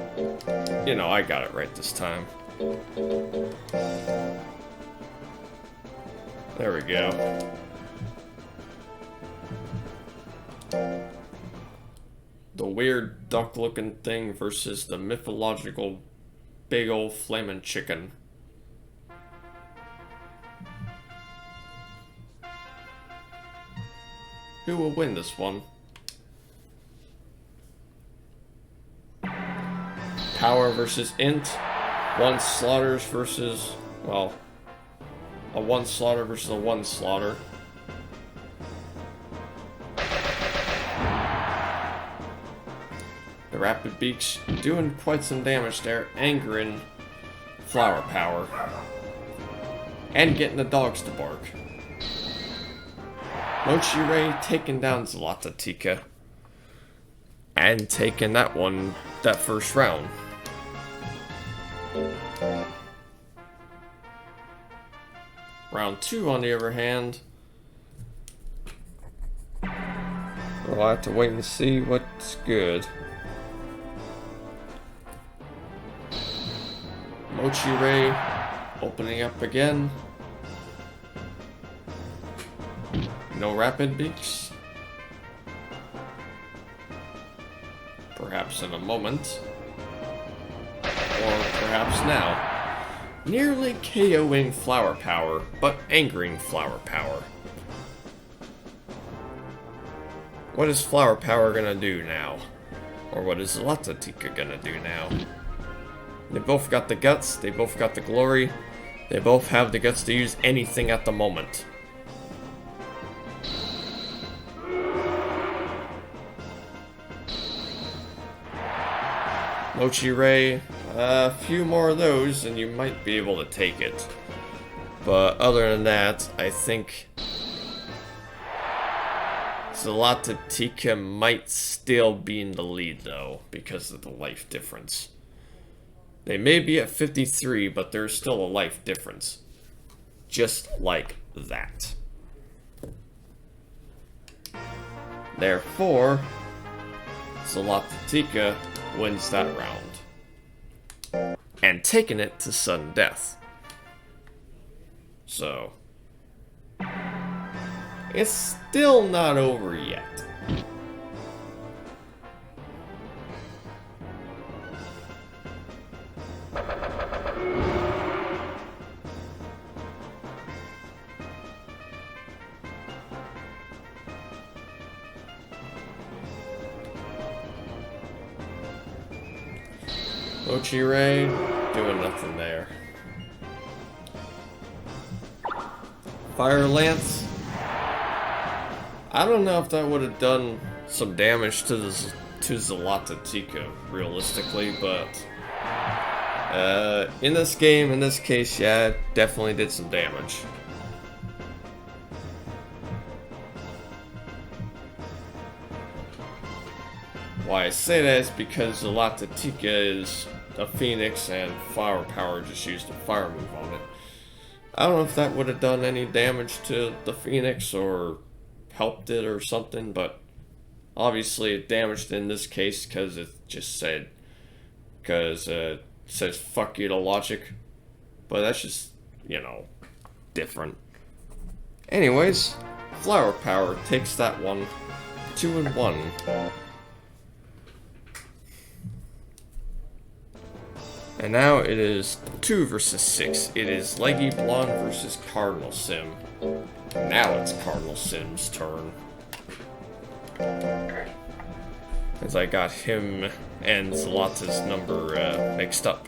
you know, I got it right this time. There we go. The weird duck-looking thing versus the mythological big old flaming chicken. Who will win this one? Power versus Int. 1 slaughters versus, well, a 1 slaughter versus a 1 slaughter. The Rapid Beaks doing quite some damage there, angering Flower Power. And getting the dogs to bark. Mochi Ray taking down Zolotatica. And taking that first round. Round 2, on the other hand, we'll have to wait and see what's good. Mochi Ray opening up again. No Rapid Beaks. Perhaps in a moment. Or perhaps now. Nearly KOing Flower Power, but angering Flower Power. What is Flower Power gonna do now? Or what is Zolotatica gonna do now? They both got the guts, they both got the glory, they both have the guts to use anything at the moment. Mochi Ray, a few more of those and you might be able to take it. But other than that, I think Zolotatica might still be in the lead though, because of the life difference. They may be at 53, but there's still a life difference. Just like that. Therefore, Zolotatika wins that round. And taking it to sudden death. So, it's still not over yet. Ochire doing nothing there. Fire Lance. I don't know if that would have done some damage to Zolotatika realistically, but in this game, in this case, yeah, it definitely did some damage. Why I say that is because Zolotatika is a Phoenix and Flower Power just used a fire move on it. I don't know if that would have done any damage to the Phoenix or helped it or something, but obviously it damaged in this case because it just said, it says fuck you to logic, but that's just, you know, different. Anyways, Flower Power takes that one 2-1. And now it is 2 versus 6. It is Leggy Blonde versus Cardinal Sim. Now it's Cardinal Sim's turn. As I got him and Zolota's number mixed up.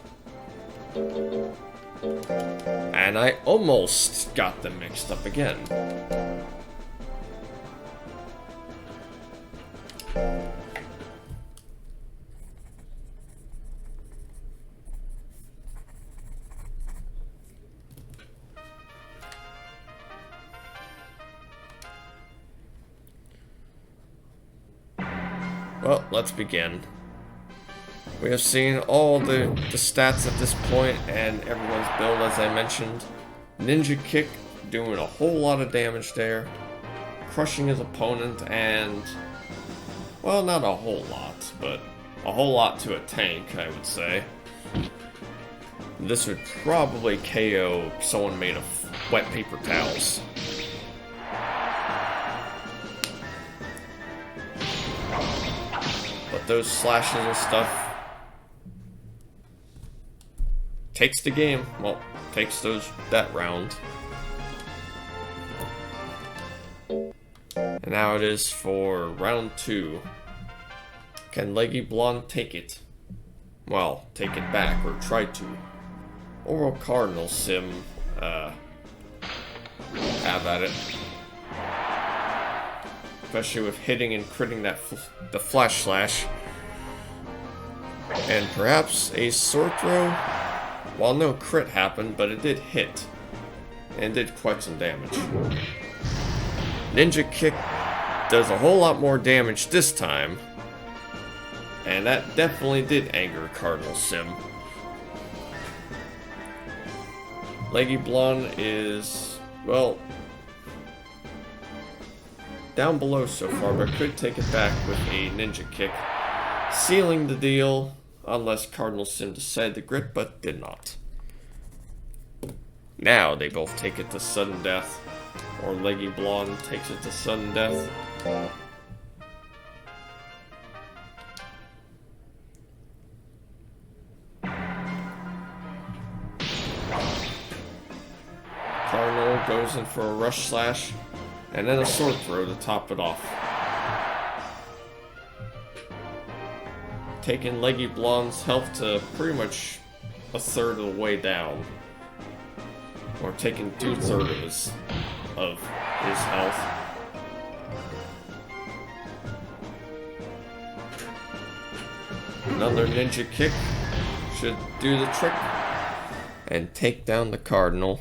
And I almost got them mixed up again. Well, let's begin. We have seen all the stats at this point and everyone's build, as I mentioned. Ninja Kick doing a whole lot of damage there. Crushing his opponent and, well, not a whole lot, but a whole lot to a tank, I would say. This would probably KO someone made of wet paper towels. Those slashes and stuff takes the game. Well, takes that round. And now it is for round 2. Can Leggy Blonde take it? Well, take it back, or try to. Or will Cardinal Sim have at it? Especially with hitting and critting the Flash Slash. And perhaps a Sword Throw? Well, no crit happened, but it did hit. And did quite some damage. Ninja Kick does a whole lot more damage this time. And that definitely did anger Cardinal Sim. Leggy Blonde is, well, down below so far, but could take it back with a Ninja Kick, sealing the deal, unless Cardinal Sim decided to grit, but did not. Now they both take it to sudden death, or Leggy Blonde takes it to sudden death. Cardinal goes in for a Rush Slash, and then a Sword Throw to top it off. Taking Leggy Blonde's health to pretty much a third of the way down. Or taking 2/3 of his health. Another Ninja Kick should do the trick and take down the Cardinal.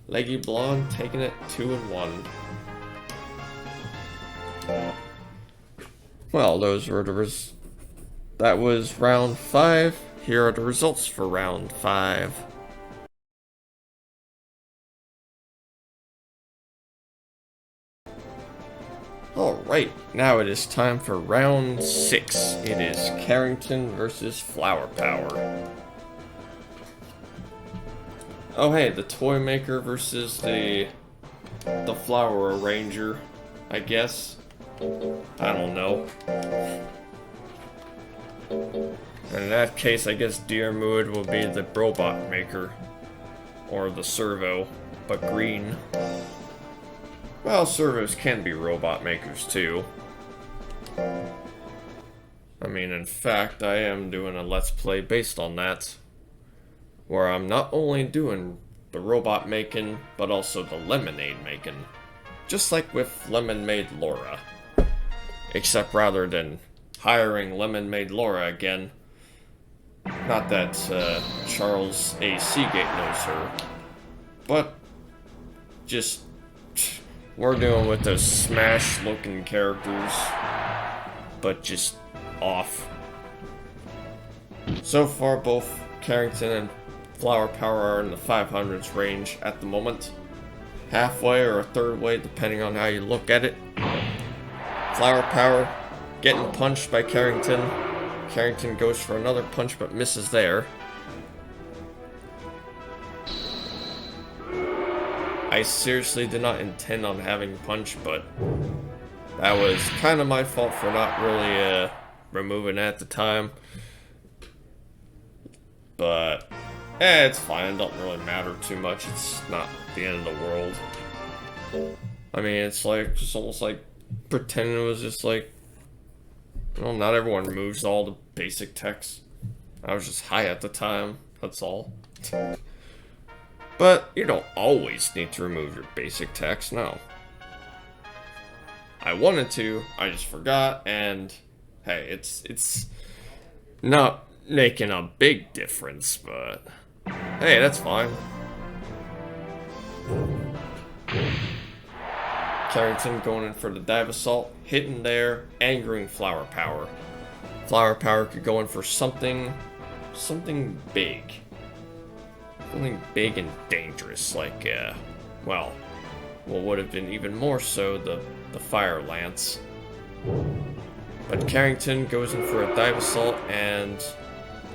Leggy Blonde taking it 2-1. Well, that was round 5. Here are the results for round 5. Alright, now it is time for round 6. It is Carrington versus Flower Power. Oh hey, the toy maker versus the flower arranger, I guess. I don't know. In that case, I guess Diarmuid will be the robot maker. Or the servo, but green. Well, servos can be robot makers too. I mean, in fact, I am doing a Let's Play based on that. Where I'm not only doing the robot making, but also the lemonade making. Just like with Lemon Maid Laura. Except rather than hiring Lemon Maid Laura again. Not that Charles A. Seagate knows her. But just we're doing with those Smash looking characters, but just off. So far, both Carrington and Flower Power are in the 500s range at the moment. Halfway or a third way, depending on how you look at it. Flower Power getting punched by Carrington. Carrington goes for another punch but misses there. I seriously did not intend on having punch, but that was kind of my fault for not really removing it at the time. But it's fine, it doesn't really matter too much. It's not the end of the world. I mean, it's like just almost like pretending it was just like, well, not everyone removes all the basic text. I was just high at the time, that's all. But you don't always need to remove your basic text, no. I wanted to, I just forgot, and hey, it's not making a big difference, but hey, that's fine. Carrington going in for the dive assault, hitting there, angering Flower Power. Flower Power could go in for something big. Something big and dangerous, like, well, what would have been even more so, the Fire Lance. But Carrington goes in for a dive assault, and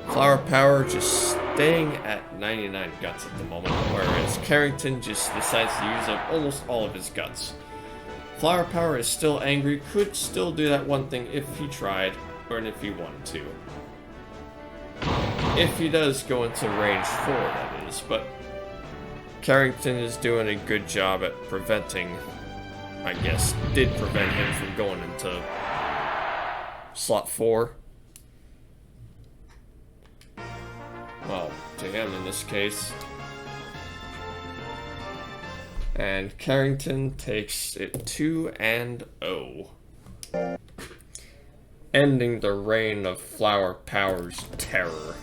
Flower Power just staying at 99 guts at the moment, whereas Carrington just decides to use up almost all of his guts. Flower Power is still angry, could still do that one thing if he tried, or if he wanted to. If he does go into range 4, that is, but Carrington is doing a good job at preventing, I guess, did prevent him from going into slot 4. Well, to him in this case. And Carrington takes it 2-0. Ending the reign of Flower Power's terror.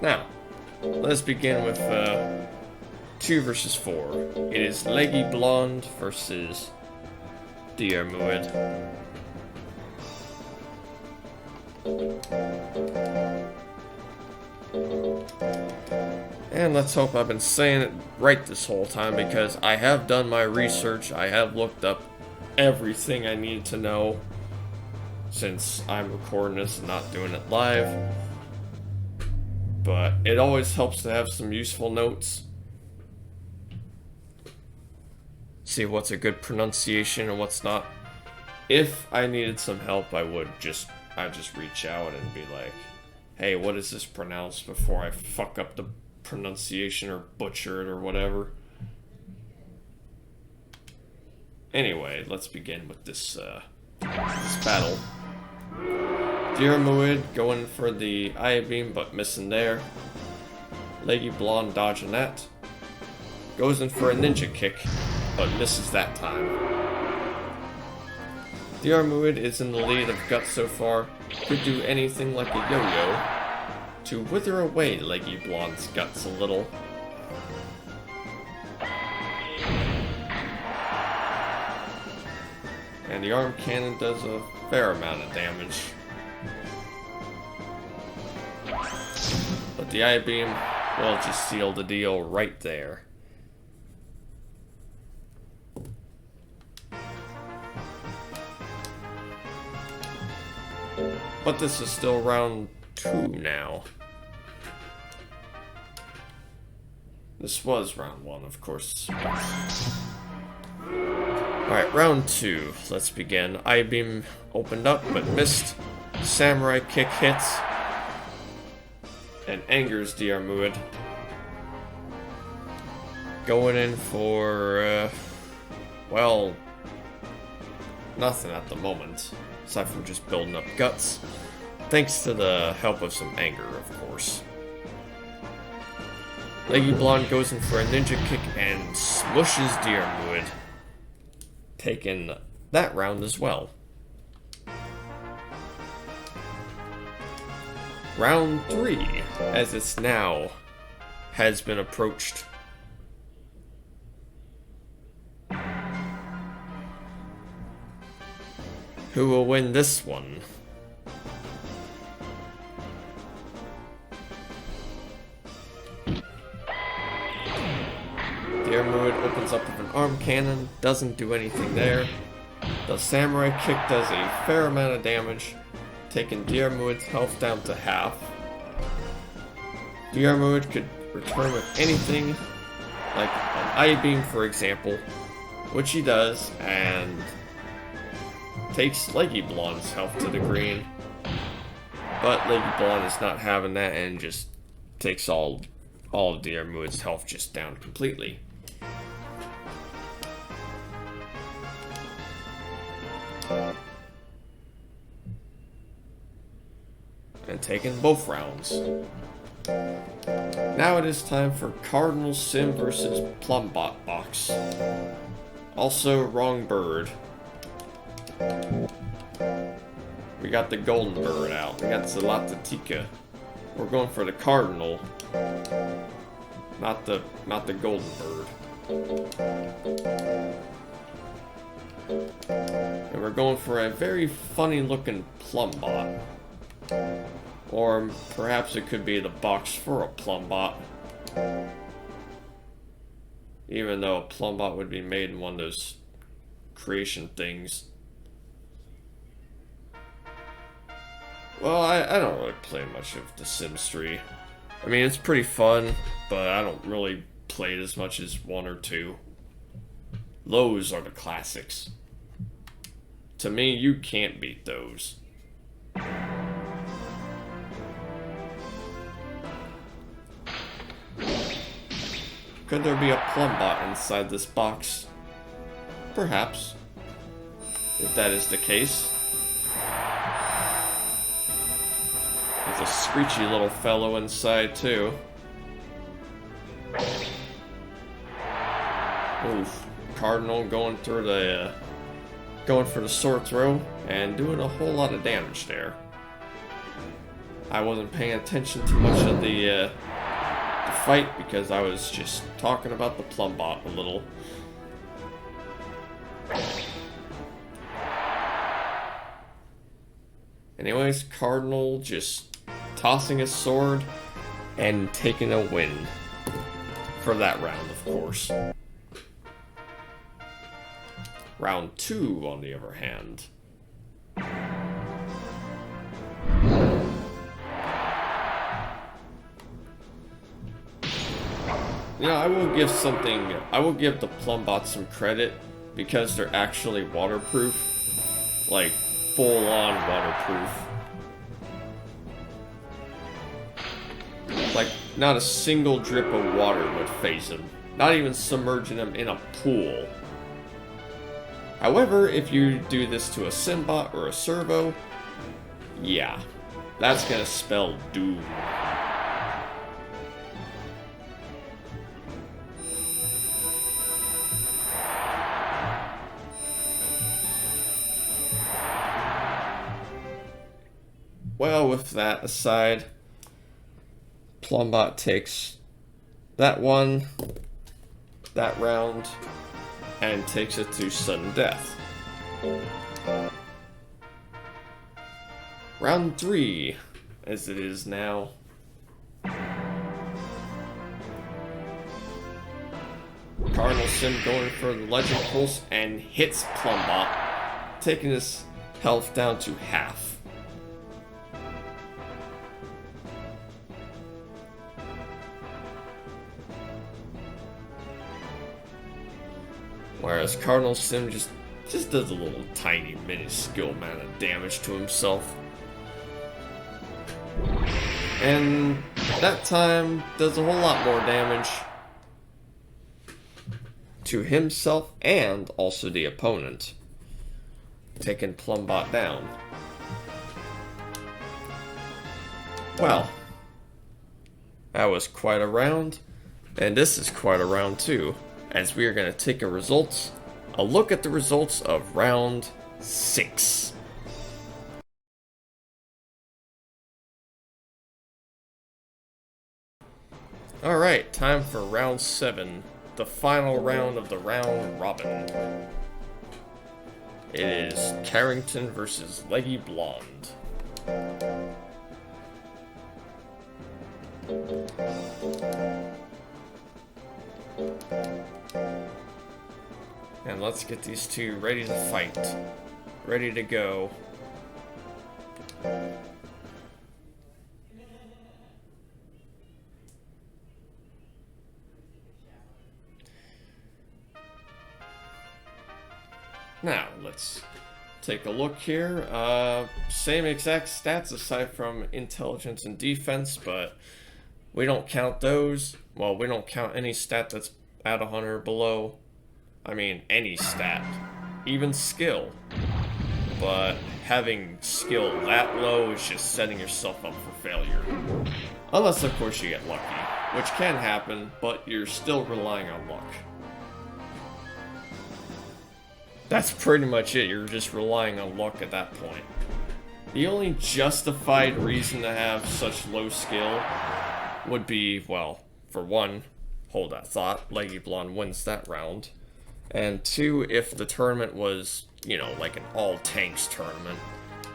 Now, let's begin with 2 versus 4. It is Leggy Blonde versus Diarmuid. And let's hope I've been saying it right this whole time, because I have done my research, I have looked up everything I need to know, since I'm recording this and not doing it live. But it always helps to have some useful notes. See what's a good pronunciation and what's not. If I needed some help, I'd just reach out and be like, hey, what is this pronounced, before I fuck up the pronunciation or butcher it or whatever. Anyway, let's begin with this battle. Diarmuid going for the Eye Beam, but missing there. Leggy Blonde dodging that. Goes in for a ninja kick, but misses that time. Diarmuid is in the lead of guts so far. Could do anything like a yo-yo to wither away Leggy Blonde's guts a little. And the arm cannon does a fair amount of damage. But the Eye Beam will just seal the deal right there. But this is still round 2 now. This was round 1, of course. Alright, round 2. Let's begin. I-beam opened up, but missed. Samurai kick hits. And angers Diarmuid. Going in for, well, nothing at the moment. Aside from just building up guts. Thanks to the help of some anger, of course. Leggy Blonde goes in for a ninja kick and smushes Diarmuid. Taking that round as well. Round 3, as it's now, has been approached. Who will win this one? Diarmuid opens up with an arm cannon, doesn't do anything there. The samurai kick does a fair amount of damage, taking Diarmuid's health down to half. Diarmuid could return with anything, like an I-beam for example, which he does, and takes Leggy Blonde's health to the green. But Leggy Blonde is not having that and just takes all of Diarmuid's health just down completely. And taking both rounds. Now it is time for Cardinal Sim versus Plumbob box. Also, wrong bird. We got the golden bird out. We got Zlatatika. We're going for the cardinal, not the golden bird. And we're going for a very funny looking Plumbob. Or perhaps it could be the box for a Plumbob. Even though a Plumbob would be made in one of those creation things. Well, I don't really play much of The Sims 3. I mean, it's pretty fun, but I don't really play it as much as 1 or 2. Those are the classics. To me, you can't beat those. Could there be a Plumbob inside this box? Perhaps. If that is the case. There's a screechy little fellow inside too. Oof. Cardinal going through the going for the sword throw and doing a whole lot of damage there. I wasn't paying attention to much of the fight because I was just talking about the Plumbob a little. Anyways, Cardinal just tossing his sword and taking a win for that round, of course. Round 2, on the other hand. You know, I will give the Plumbob some credit because they're actually waterproof. Like, full-on waterproof. Like, not a single drip of water would phase them. Not even submerging them in a pool. However, if you do this to a Simbot or a Servo, yeah, that's gonna spell doom. Well, with that aside, Plumbob takes that one, that round, and takes it to sudden death. Round 3, as it is now. Cardinal Sim going for the Legend Pulse and hits Plumbob, taking his health down to half. Whereas Cardinal Sim just does a little tiny minuscule amount of damage to himself. And that time does a whole lot more damage to himself and also the opponent, taking Plumbob down. Well, that was quite a round, and this is quite a round too, as we are going to take a look at the results of round 6. Alright, time for round 7, the final round of the round robin. It is Carrington versus Leggy Blonde. And let's get these two ready to fight. Ready to go. Now, let's take a look here. Same exact stats aside from intelligence and defense, but we don't count those. Well, we don't count any stat that's at 100 or below. I mean, any stat. Even skill. But having skill that low is just setting yourself up for failure. Unless, of course, you get lucky. Which can happen, but you're still relying on luck. That's pretty much it. You're just relying on luck at that point. The only justified reason to have such low skill would be, well, for one, hold that thought, Leggy Blonde wins that round. And two, if the tournament was, you know, like an all-tanks tournament.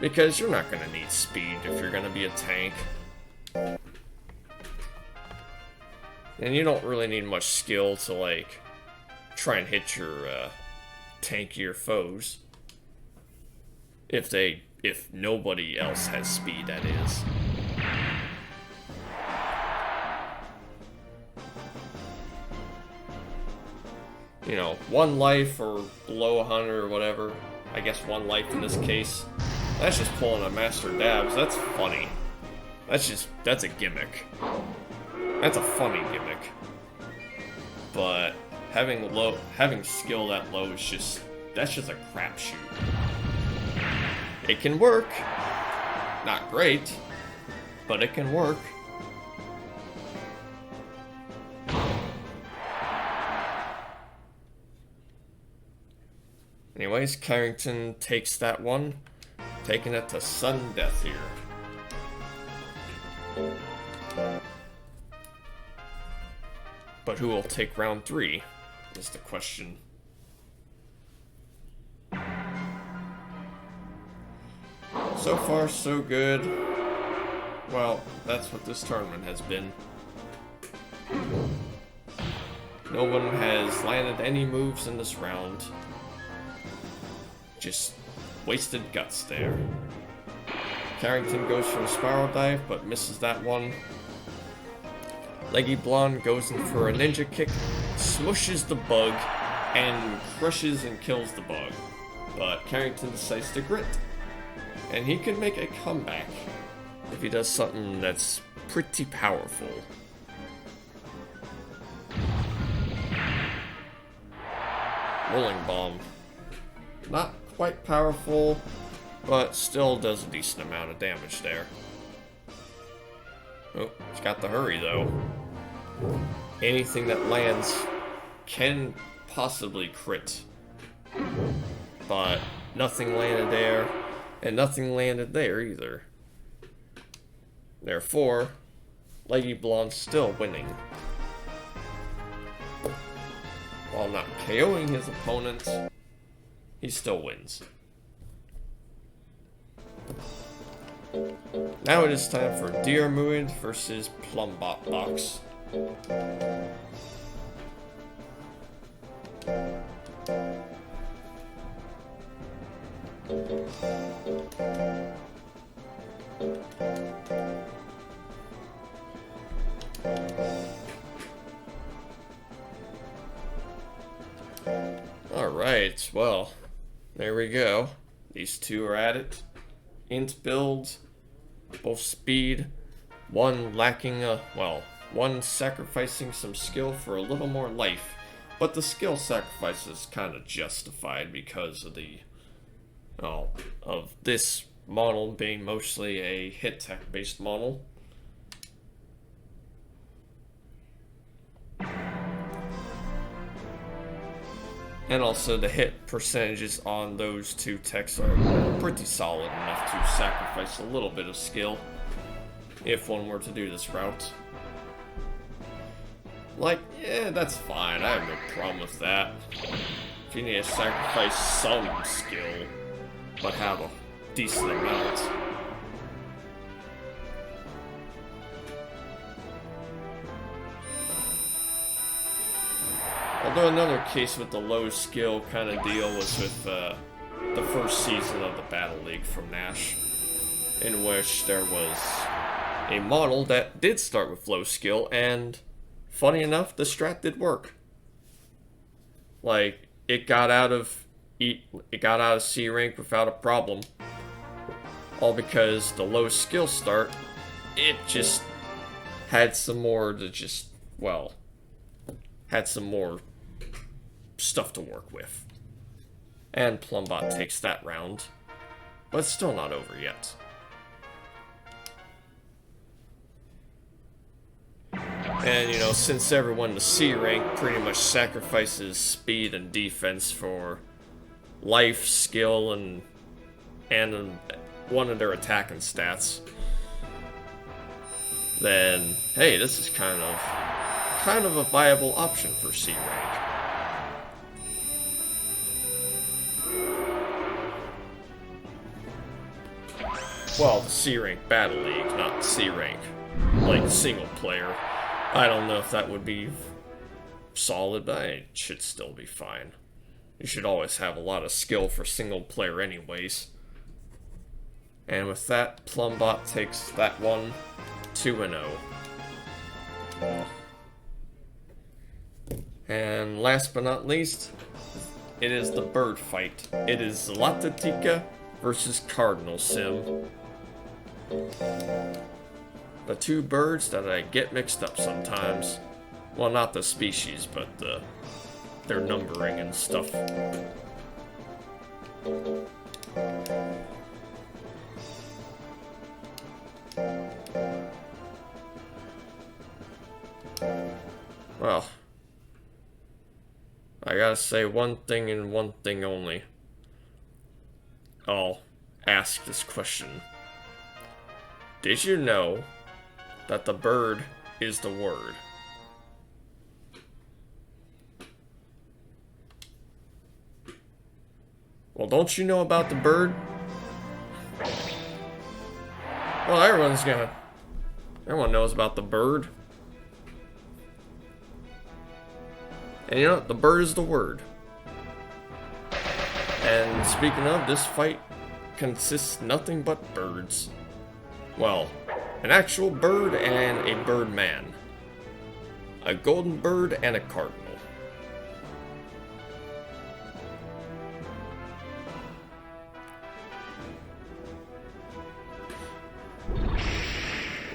Because you're not going to need speed if you're going to be a tank. And you don't really need much skill to, like, try and hit your, tankier foes. If nobody else has speed, that is. You know, 1 life or below 100 or whatever. I guess 1 life in this case. That's just pulling a Master Dabs. That's funny. That's a gimmick. That's a funny gimmick. But having skill that low is that's just a crapshoot. It can work. Not great, but it can work. Anyways, Carrington takes that one, taking it to sudden death here. But who will take round 3 is the question. So far, so good. Well, that's what this tournament has been. No one has landed any moves in this round. Just wasted guts there. Carrington goes for a spiral dive, but misses that one. Leggy Blonde goes in for a ninja kick, smushes the bug, and crushes and kills the bug. But Carrington decides to grit. And he can make a comeback if he does something that's pretty powerful. Rolling Bomb. Not quite powerful, but still does a decent amount of damage there. Oh, he's got the hurry though. Anything that lands can possibly crit. But nothing landed there, and nothing landed there either. Therefore, Leggy Blonde's still winning. While not KOing his opponent, he still wins. Now it is time for Arrowhead versus Plumbob box. Alright, well, there we go. These two are at it. Int build, both speed, one lacking one sacrificing some skill for a little more life. But the skill sacrifice is kind of justified because of of this model being mostly a hit tech based model. And also the hit percentages on those two techs are pretty solid enough to sacrifice a little bit of skill if one were to do this route. Like, yeah, that's fine. I have no problem with that. If you need to sacrifice some skill, but have a decent amount. Although another case with the low skill kind of deal was with the first season of the Battle League from Nash, in which there was a model that did start with low skill, and funny enough, the strat did work. Like, it got out of C rank without a problem, all because the low skill start, it just had some more had some more stuff to work with. And Plumbob takes that round, but it's still not over yet. And, since everyone in the C rank pretty much sacrifices speed and defense for life, skill, and one of their attacking stats, then, hey, this is kind of a viable option for C rank. Well, the C rank Battle League, not C rank, like single player. I don't know if that would be solid, but it should still be fine. You should always have a lot of skill for single player anyways. And with that, Plumbob takes that one 2-0. And last but not least, it is the bird fight. It is Zlatatika versus Cardinal Sim. The two birds that I get mixed up sometimes. Well, not the species, but their numbering and stuff. Well, I gotta say one thing and one thing only. I'll ask this question. Did you know that the bird is the word? Well, don't you know about the bird? Well, everyone knows about the bird. And you know what? The bird is the word. And speaking of, this fight consists nothing but birds. Well, an actual bird and a bird man. A golden bird and a cardinal.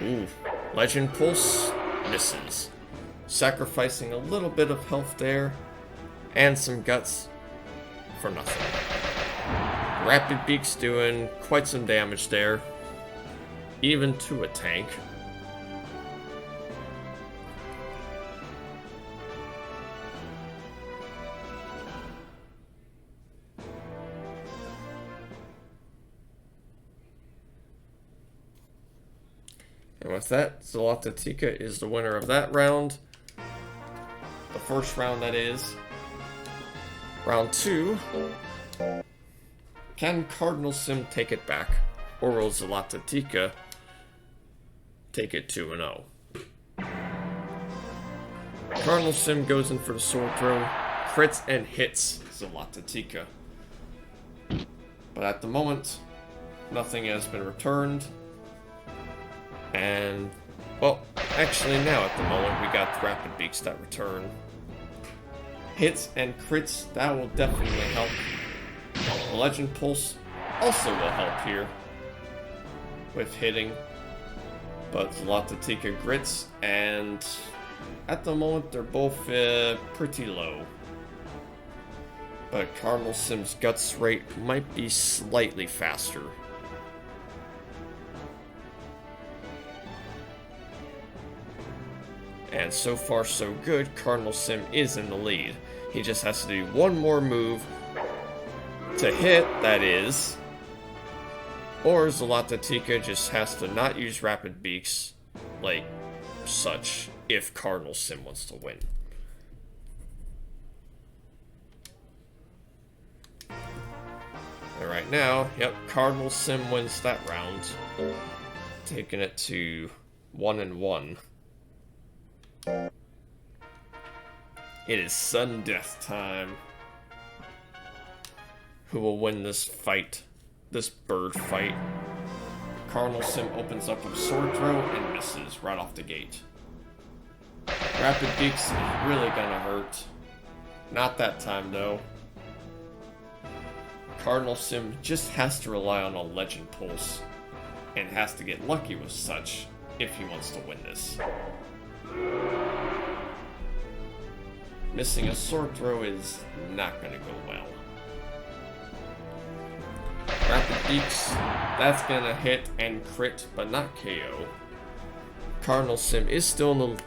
Ooh, Legend Pulse misses. Sacrificing a little bit of health there, and some guts for nothing. Rapid Beak's doing quite some damage there, even to a tank. And with that, Zlatatika is the winner of that round. The first round, that is. Round 2. Can Cardinal Sim take it back? Or will Zlatatika take it 2-0? Cardinal Sim goes in for the sword throw, crits and hits Zlatatika. But at the moment, nothing has been returned. And, well, actually now at the moment we got Rapid Beaks that return. hits and crits, that will definitely help. The Legend Pulse also will help here with hitting, but Zlatatika grits, and at the moment they're both pretty low. But Cardinal Sim's guts rate might be slightly faster. And so far so good, Cardinal Sim is in the lead. He just has to do one more move to hit, that is. Or Zlatatika just has to not use Rapid Beaks like such if Cardinal Sim wants to win. And right now, yep, Cardinal Sim wins that round, taking it to 1-1. It is sudden death time. Who will win this fight? This bird fight? Cardinal Sim opens up with Sword Throw and misses right off the gate. Rapid Beaks is really gonna hurt. Not that time though. Cardinal Sim just has to rely on a Legend Pulse and has to get lucky with such if he wants to win this. Missing a Sword Throw is not going to go well. Rapid Beaks, that's going to hit and crit, but not KO. Cardinal Sim is still in the...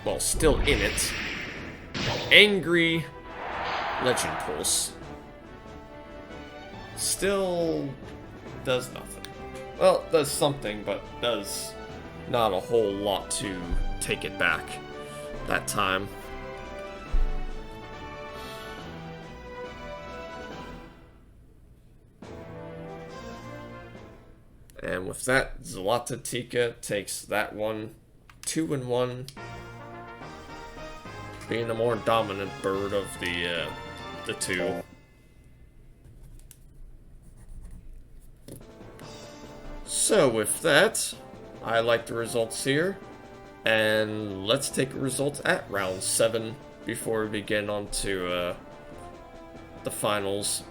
well, still in it. Angry Legend Pulse. Still does nothing. Well, does something, but does not a whole lot to take it back that time. And with that, Zlatatika takes that one 2-1, being the more dominant bird of the two. So with that, I like the results here, and let's take the results at round 7 before we begin on to the finals